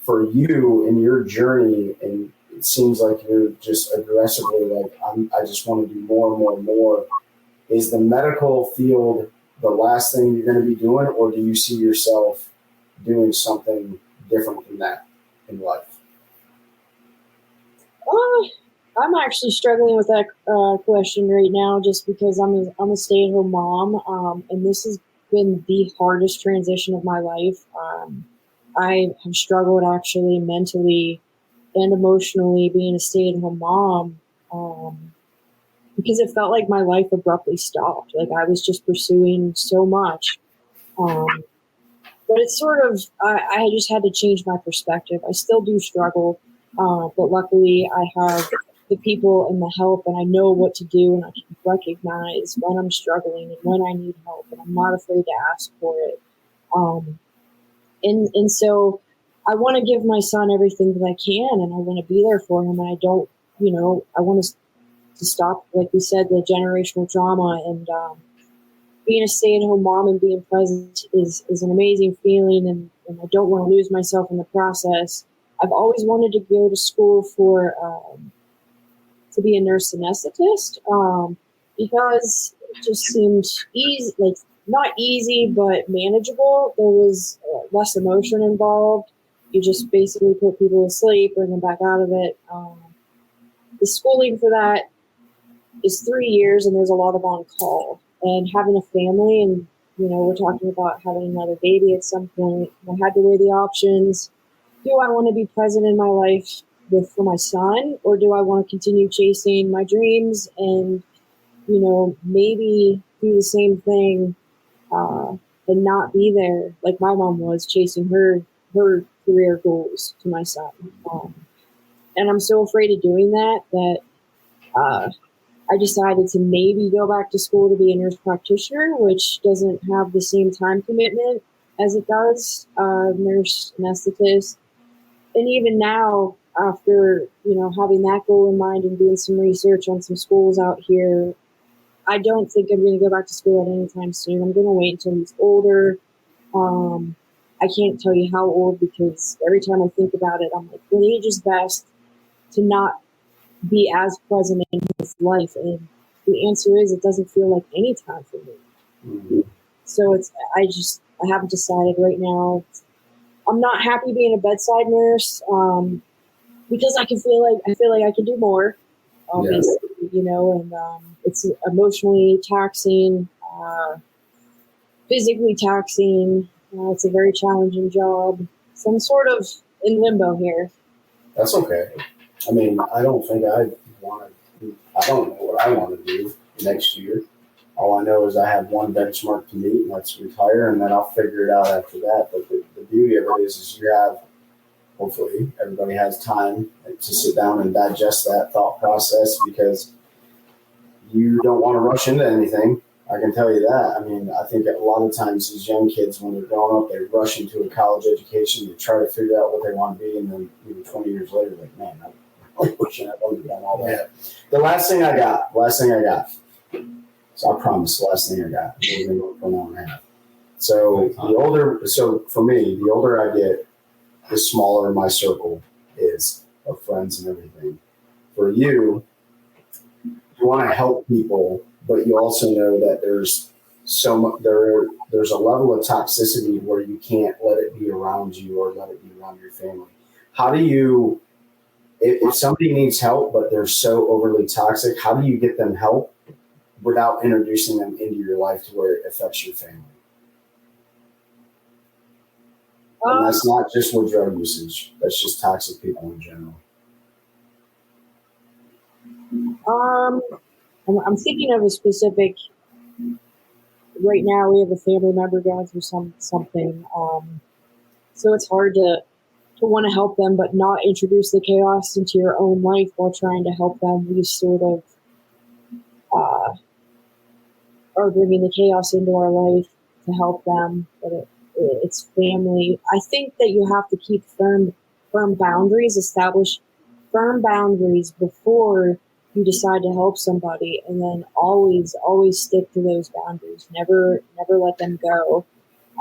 for you in your journey, and it seems like you're just aggressively like, I just want to do more and more and more. Is the medical field the last thing you're going to be doing, or do you see yourself doing something different than that in life? I'm actually struggling with that question right now, just because I'm a stay-at-home mom, and this has been the hardest transition of my life. I have struggled actually mentally and emotionally being a stay-at-home mom, because it felt like my life abruptly stopped. Like I was just pursuing so much. But it's sort of, I just had to change my perspective. I still do struggle, but luckily I have the people and the help, and I know what to do, and I can recognize when I'm struggling and when I need help, and I'm not afraid to ask for it. And so I want to give my son everything that I can, and I want to be there for him, and I don't, I want to stop, like we said, the generational trauma, and being a stay-at-home mom and being present is an amazing feeling, and I don't want to lose myself in the process. I've always wanted to go to school to be a nurse anesthetist, because it just seemed easy, like not easy, but manageable. There was less emotion involved. You just basically put people to sleep, bring them back out of it. The schooling for that is 3 years, and there's a lot of on-call. And having a family, and, we're talking about having another baby at some point. I had to weigh the options. Do I want to be present in my life for my son, or do I want to continue chasing my dreams and, maybe do the same thing and not be there like my mom was, chasing her career goals to my son. And I'm so afraid of doing that I decided to maybe go back to school to be a nurse practitioner, which doesn't have the same time commitment as it does nurse anesthetist. And even now, after having that goal in mind and doing some research on some schools out here, I don't think I'm going to go back to school at any time soon. I'm going to wait until he's older. I can't tell you how old, because every time I think about it, I'm like, what age is best to not be as present in his life? And the answer is, it doesn't feel like any time for me. Mm-hmm. So I haven't decided right now. I'm not happy being a bedside nurse, because I feel like I can do more, obviously, and it's emotionally taxing, physically taxing. It's a very challenging job. So I'm sort of in limbo here. That's okay. I mean, I don't think I don't know what I want to do next year. All I know is I have one benchmark to meet, and that's retire, and then I'll figure it out after that. But the beauty of it is you have, hopefully, everybody has time to sit down and digest that thought process, because you don't want to rush into anything. I can tell you that. I mean, I think a lot of times these young kids, when they're growing up, they rush into a college education, they try to figure out what they want to be, and then 20 years later, like, man, I'm really wishing I would have done all that. The last thing I got. So I promise, the last thing I got. We're going to go for an hour and a half. So for me, the older I get, the smaller my circle is of friends and everything. For you want to help people, but you also know that there's a level of toxicity where you can't let it be around you or let it be around your family. How do you, if somebody needs help but they're so overly toxic, how do you get them help without introducing them into your life to where it affects your family? And that's not just with drug usage. That's just toxic people in general. I'm thinking of a specific. Right now, we have a family member going through something. So it's hard to want to help them, but not introduce the chaos into your own life while trying to help them. We sort of are bringing the chaos into our life to help them, but it's family. I think that you have to keep firm boundaries, establish firm boundaries before you decide to help somebody, and then always stick to those boundaries. Never let them go.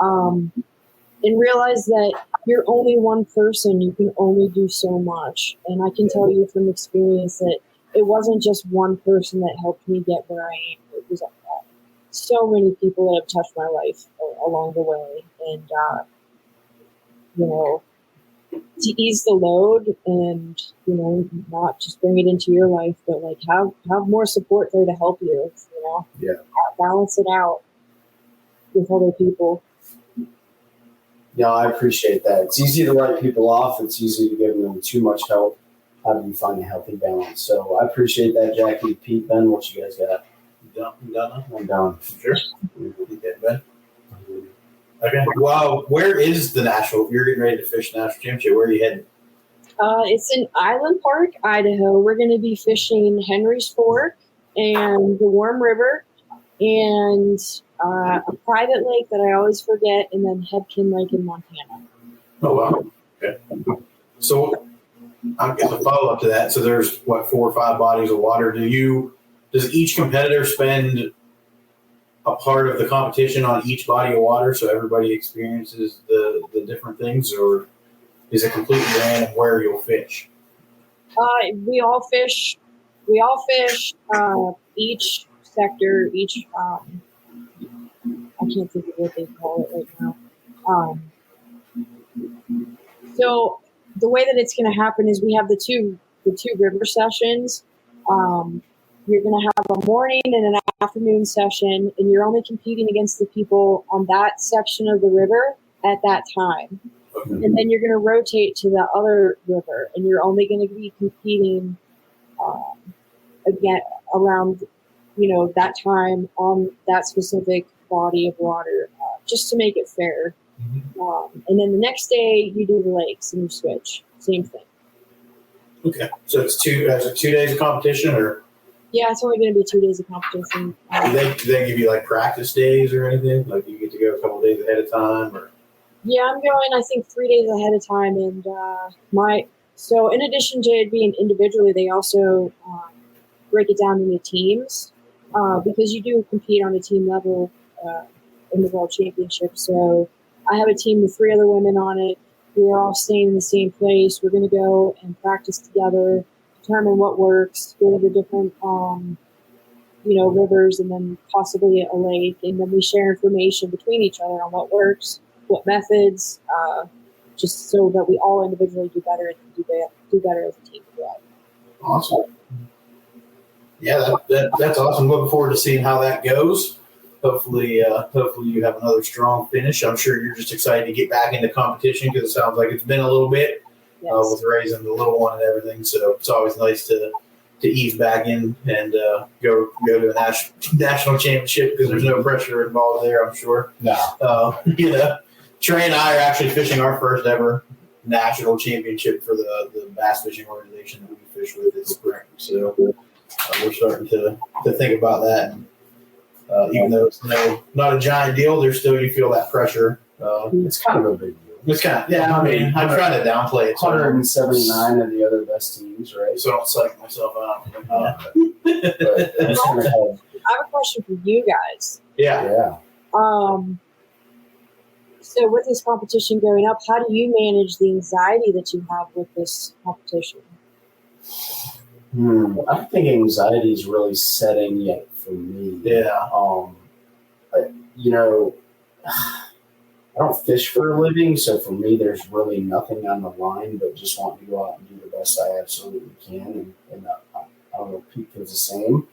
And realize that you're only one person. You can only do so much. And I can tell you from experience that it wasn't just one person that helped me get where I am. It was so many people that have touched my life along the way. And, to ease the load and, not just bring it into your life, but like have more support there to help you, balance it out with other people. Yeah, I appreciate that. It's easy to write people off. It's easy to give them too much help. How do you find a healthy balance? So I appreciate that, Jackie. Pete, Ben, what you guys got? I'm done. Sure. Ben. Okay. Wow. Where is the national? If you're getting ready to fish the national championship, where are you heading? It's in Island Park, Idaho. We're going to be fishing Henry's Fork and the Warm River and a private lake that I always forget, and then Hebkin Lake in Montana. Oh, wow. Okay. So I'm going to follow up to that. So there's, 4 or 5 bodies of water. Does each competitor spend a part of the competition on each body of water so everybody experiences the different things, or is it completely random where you'll fish? We all fish each sector, I can't think of what they call it right now. So the way that it's going to happen is we have the two river sessions. You're going to have a morning and an afternoon session, and you're only competing against the people on that section of the river at that time. Okay. And then you're going to rotate to the other river, and you're only going to be competing again around, that time on that specific body of water, just to make it fair. Mm-hmm. And then the next day you do the lakes and you switch. Same thing. Okay. So it's 2 days of competition, or? Yeah, it's only going to be 2 days of competition. Do they give you like practice days or anything? Like you get to go a couple days ahead of time, or? Yeah, I'm going, I think, 3 days ahead of time. And so in addition to it being individually, they also break it down into teams because you do compete on a team level in the World Championship. So I have a team with 3 other women on it. We're all staying in the same place. We're going to go and practice together, determine what works, go to the different, rivers and then possibly a lake. And then we share information between each other on what works, what methods, just so that we all individually do better and do better as a team. Awesome. Yeah, that's awesome. Looking forward to seeing how that goes. Hopefully you have another strong finish. I'm sure you're just excited to get back into competition because it sounds like it's been a little bit with raising the little one and everything. So it's always nice to ease back in and go to a national championship because there's no pressure involved there, I'm sure. No. Trey and I are actually fishing our first ever national championship for the bass fishing organization that we fish with this spring. So we're starting to think about that. And, even though it's not a giant deal, there's still, you feel that pressure. It's kind of a big deal. It's kind of, yeah, I mean, I'm trying to downplay it. 179 of the other best teams, right? So I don't psych myself out. But it's kind of hard. I have a question for you guys. Yeah. So with this competition going up, how do you manage the anxiety that you have with this competition? I don't think anxiety is really setting yet for me. Yeah. I don't fish for a living, so for me, there's really nothing on the line but just wanting to go out and do the best I absolutely can. And I don't know if Pete feels the same.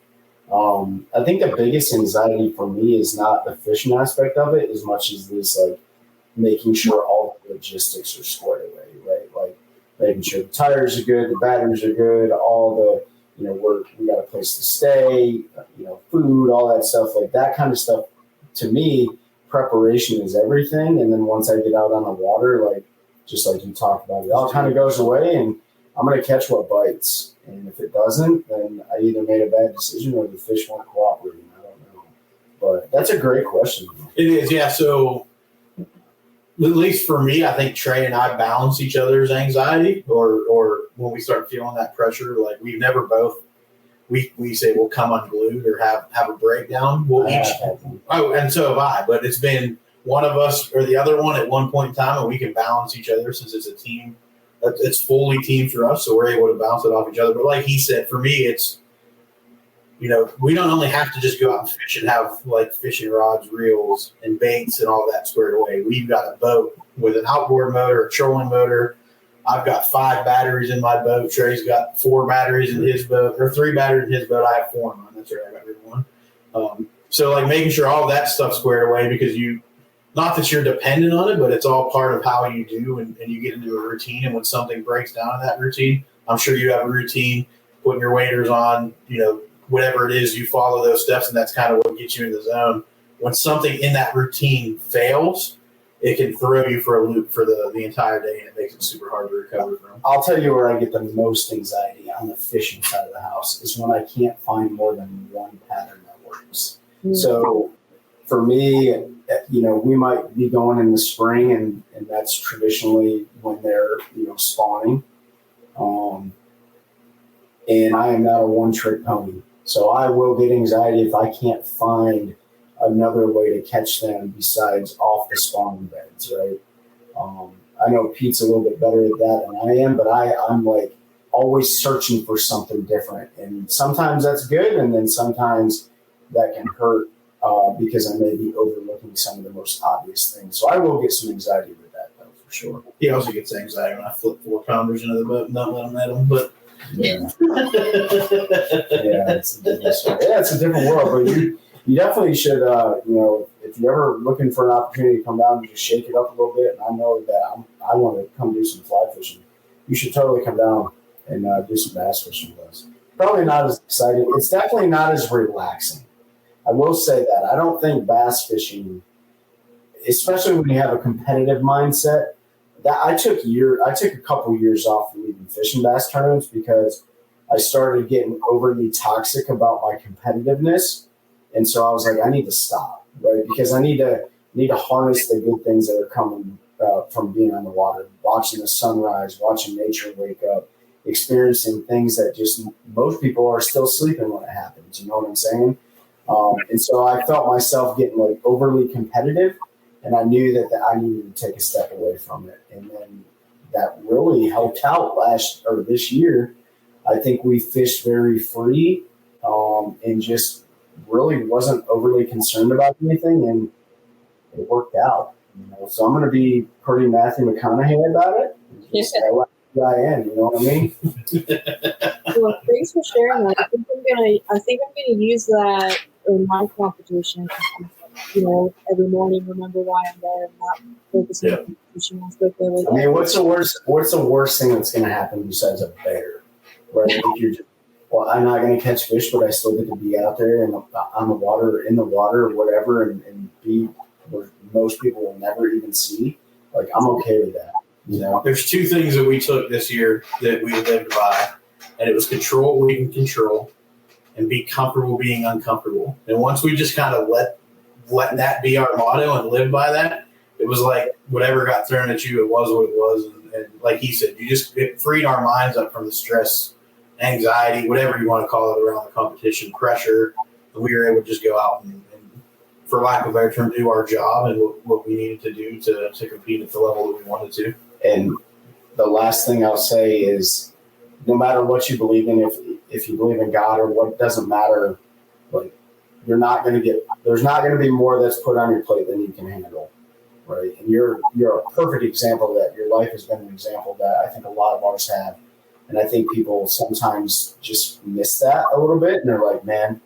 I think the biggest anxiety for me is not the fishing aspect of it as much as this, like, making sure all the logistics are squared away, right? Like, making sure the tires are good, the batteries are good, all the, we got a place to stay, food, all that stuff, like that kind of stuff. To me, preparation is everything. And then once I get out on the water, like, just like you talked about, it all kind of goes away and I'm going to catch what bites. And if it doesn't, then I either made a bad decision or the fish weren't cooperating. I don't know. But that's a great question. It is, yeah. So at least for me, I think Trey and I balance each other's anxiety or when we start feeling that pressure, like we've never both, we say we'll come unglued or have a breakdown. We'll and so have I, but it's been one of us or the other one at one point in time, and we can balance each other since it's a team. It's fully team for us, so we're able to bounce it off each other. But like he said, for me, it's, we don't only have to just go out and fish and have like fishing rods, reels, and baits and all that squared away. We've got a boat with an outboard motor, a trolling motor. I've got 5 batteries in my boat. Trey's got 4 batteries in his boat, or 3 batteries in his boat. I have 4 in mine. That's right. I got rid of one. So like making sure all that stuff's squared away because not that you're dependent on it, but it's all part of how you do and you get into a routine. And when something breaks down in that routine, I'm sure you have a routine, putting your waders on, whatever it is, you follow those steps, and that's kind of what gets you in the zone. When something in that routine fails, it can throw you for a loop for the entire day, and it makes it super hard to recover from. I'll tell you where I get the most anxiety on the fishing side of the house is when I can't find more than one pattern that works. Mm-hmm. So for me, we might be going in the spring, and that's traditionally when they're, spawning. And I am not a one-trick pony. So I will get anxiety if I can't find another way to catch them besides off the spawning beds, right? I know Pete's a little bit better at that than I am, but I'm like always searching for something different. And sometimes that's good, and then sometimes that can hurt because I may be overlooking some of the most obvious things. So I will get some anxiety with that, though, for sure. He also gets anxiety when I flip 4-pounders into the boat and not let him at them, but... Yeah. It's a different world, but you definitely should, if you're ever looking for an opportunity to come down and just shake it up a little bit, and I know that I want to come do some fly fishing, you should totally come down and do some bass fishing with us. Probably not as exciting. It's definitely not as relaxing. I will say that. I don't think bass fishing, especially when you have a competitive mindset, that I took a couple years off from even fishing bass tournaments because I started getting overly toxic about my competitiveness. And so I was like, I need to stop, right? Because I need to harness the good things that are coming from being on the water, watching the sunrise, watching nature wake up, experiencing things that just most people are still sleeping when it happens. You know what I'm saying? And so I felt myself getting like overly competitive. And I knew that I needed to take a step away from it. And then that really helped out this year. I think we fished very free and just really wasn't overly concerned about anything, and it worked out. So I'm going to be pretty Matthew McConaughey about it. Just I am, you know what I mean? Well, thanks for sharing that. I think I'm gonna use that in my competition. Every morning remember why I'm there and not focus on the competition aspect of it. I mean, what's the worst thing that's going to happen besides a bear? Right? I'm not going to catch fish, but I still get to be out there and on the water, in the water, or whatever, and be where most people will never even see. Like, I'm okay with that. There's two things that we took this year that we lived by, and it was control what we can control and be comfortable being uncomfortable. And once we just kind of let that be our motto and live by that, it was like whatever got thrown at you, it was what it was. And like he said, it freed our minds up from the stress, anxiety, whatever you want to call it, around the competition, pressure. And we were able to just go out and for lack of a better term, do our job and what we needed to do to compete at the level that we wanted to. And the last thing I'll say is, no matter what you believe in, if you believe in God or what, doesn't matter. Like, there's not going to be more that's put on your plate than you can handle, right? And you're a perfect example of that. Your life has been an example of that. I think a lot of ours have, and I think people sometimes just miss that a little bit, and they're like, man,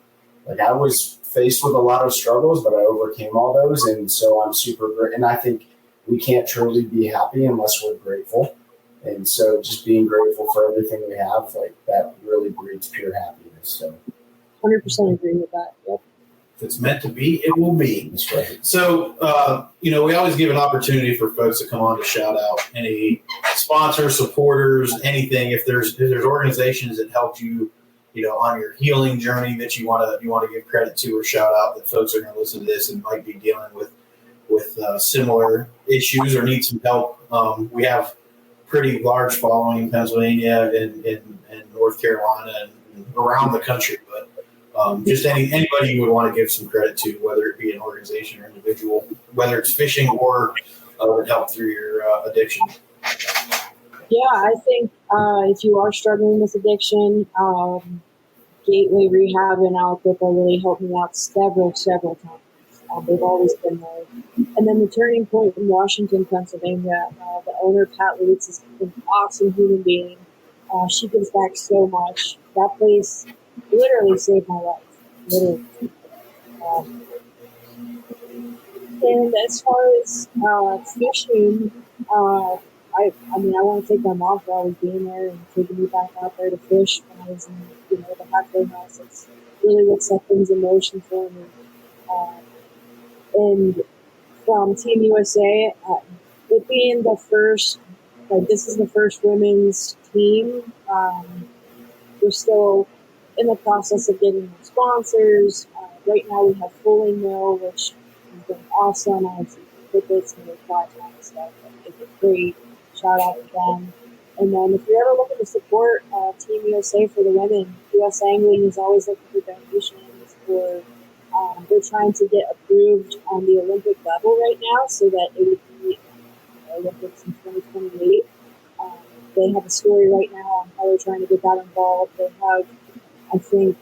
like, I was faced with a lot of struggles, but I overcame all those, and so I'm super great. And I think we can't truly be happy unless we're grateful. And so just being grateful for everything we have, like, that really breeds pure happiness. So 100% agree with that. Yep. If it's meant to be, it will be. That's right. So, we always give an opportunity for folks to come on to shout out any sponsors, supporters, anything. If there's organizations that helped you, on your healing journey that you want to give credit to or shout out, that folks are going to listen to this and might be dealing with similar issues or need some help. We have pretty large following in Pennsylvania and North Carolina and around the country, but just anybody you would want to give some credit to, whether it be an organization or individual, whether it's fishing or help through your addiction. Yeah, I think if you are struggling with addiction, Gateway Rehab and Outlook really helped me out several times. They've always been there. And then the Turning Point in Washington, Pennsylvania, the owner, Pat Lutz, is an awesome human being. She gives back so much. That place literally saved my life. Literally. And as far as fishing, I want to thank my mom for always being there and taking me back out there to fish when I was in, the halfway house. It's really what set things in motion for me. And from Team USA, it being the first, this is the first women's team. We're still in the process of getting more sponsors. Right now we have Fulling Mill, which has been awesome. I have some tickets and reply time stuff. It's great. Shout out to them. And then if you're ever looking to support Team USA for the women, US Angling is always looking for donations for. They're trying to get approved on the Olympic level right now so that it would be Olympics in 2028. They have a story right now on how they're trying to get that involved. They have, I think,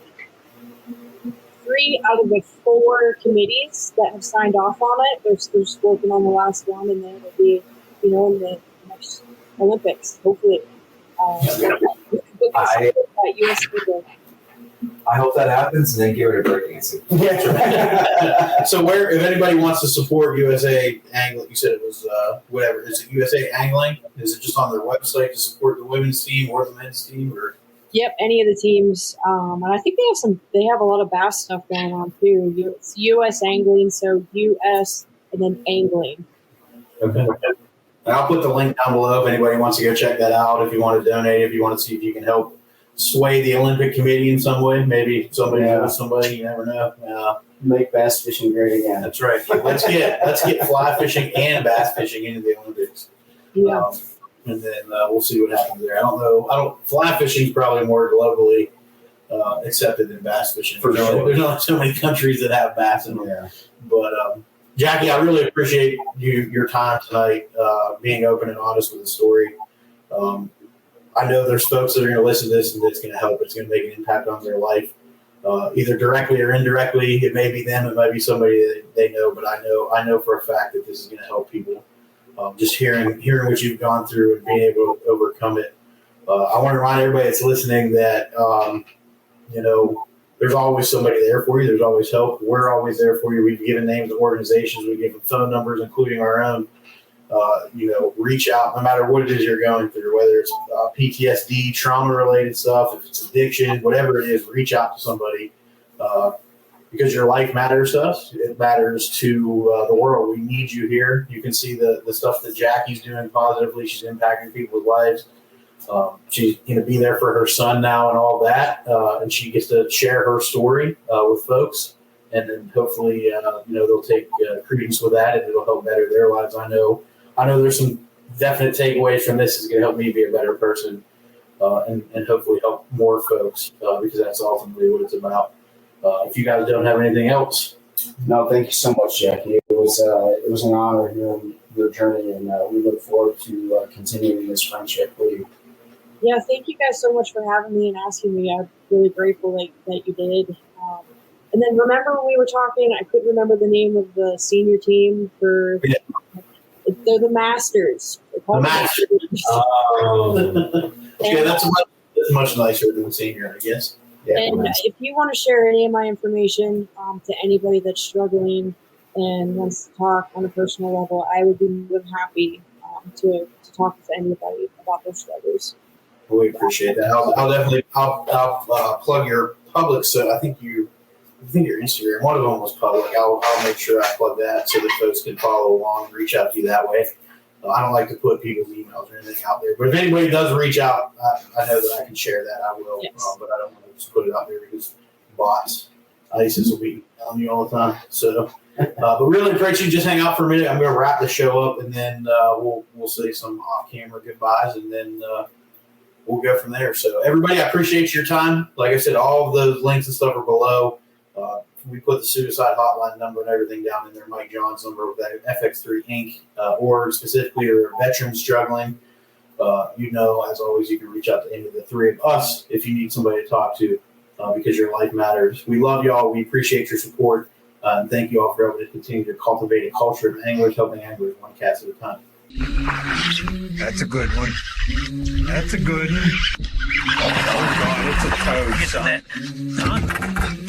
3 out of the 4 committees that have signed off on it. They're just working on the last one, and then it'll be, in the next Olympics, hopefully. I hope that happens, and then give it a break. So if anybody wants to support USA Angling, you said it was whatever. Is it USA Angling? Is it just on their website to support the women's team or the men's team? Or Yep, any of the teams. And I think they have a lot of bass stuff going on too. It's US Angling, so US and then Angling. Okay. And I'll put the link down below if anybody wants to go check that out. If you want to donate, if you want to see if you can help sway the Olympic Committee in some way, maybe somebody knows somebody. You never know. Make bass fishing great again. That's right. Let's get fly fishing and bass fishing into the Olympics. Yeah. And then we'll see what happens there. I don't know. Fly fishing is probably more globally accepted than bass fishing. For sure. There's not so many countries that have bass in them. Yeah. But Jackie, I really appreciate your time tonight, being open and honest with the story. I know there's folks that are going to listen to this and it's going to help. It's going to make an impact on their life, either directly or indirectly. It may be them, it might be somebody that they know, but I know for a fact that this is going to help people. Just hearing what you've gone through and being able to overcome it. I want to remind everybody that's listening that there's always somebody there for you. There's always help. We're always there for you. We've given names of organizations. We give them phone numbers, including our own. Reach out no matter what it is you're going through, whether it's PTSD, trauma-related stuff, if it's addiction, whatever it is, reach out to somebody because your life matters to us. It matters to the world. We need you here. You can see the stuff that Jackie's doing positively. She's impacting people's lives. She's going to be there for her son now and all that, and she gets to share her story with folks, and then hopefully, they'll take credence with that, and it'll help better their lives. I know there's some definite takeaways from this. Is going to help me be a better person, and hopefully help more folks because that's ultimately what it's about. If you guys don't have anything else, No, thank you so much, Jackie. It was an honor hearing your journey, and we look forward to continuing this friendship with you. Yeah, thank you guys so much for having me and asking me. I'm really grateful that you did. And then remember when we were talking, I couldn't remember the name of the senior team for. Yeah. They're the Masters. The Masters. Okay, that's much nicer than senior, I guess. Yeah, And if you want to share any of my information to anybody that's struggling and wants to talk on a personal level, I would be more than happy to talk with anybody about their struggles. We appreciate that. I'll definitely plug your public. So I think your Instagram, one of them was public. I'll make sure I plug that so that folks can follow along and reach out to you that way. I don't like to put people's emails or anything out there, but if anybody does reach out, I know that I can share that. I will, Yes. but I don't want to just put it out there because bots, ISIS will be telling you all the time. So, but really appreciate you. Just hang out for a minute. I'm going to wrap the show up, and then we'll say some off-camera goodbyes, and then we'll go from there. So, everybody, I appreciate your time. Like I said, all of those links and stuff are below. We put the suicide hotline number and everything down in there. Mike John's number with that FX3 Inc. Org specifically, or veterans struggling. As always, you can reach out to any of the three of us if you need somebody to talk to because your life matters. We love y'all. We appreciate your support. And thank you all for helping to continue to cultivate a culture of anglers, helping anglers one cast at a time. That's a good one. That's a good one. Oh, God, it's a toad, son.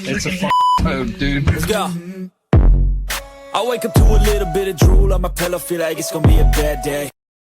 It's a toad, dude. Let's go. I wake up to a little bit of drool on my pillow, feel like it's gonna be a bad day.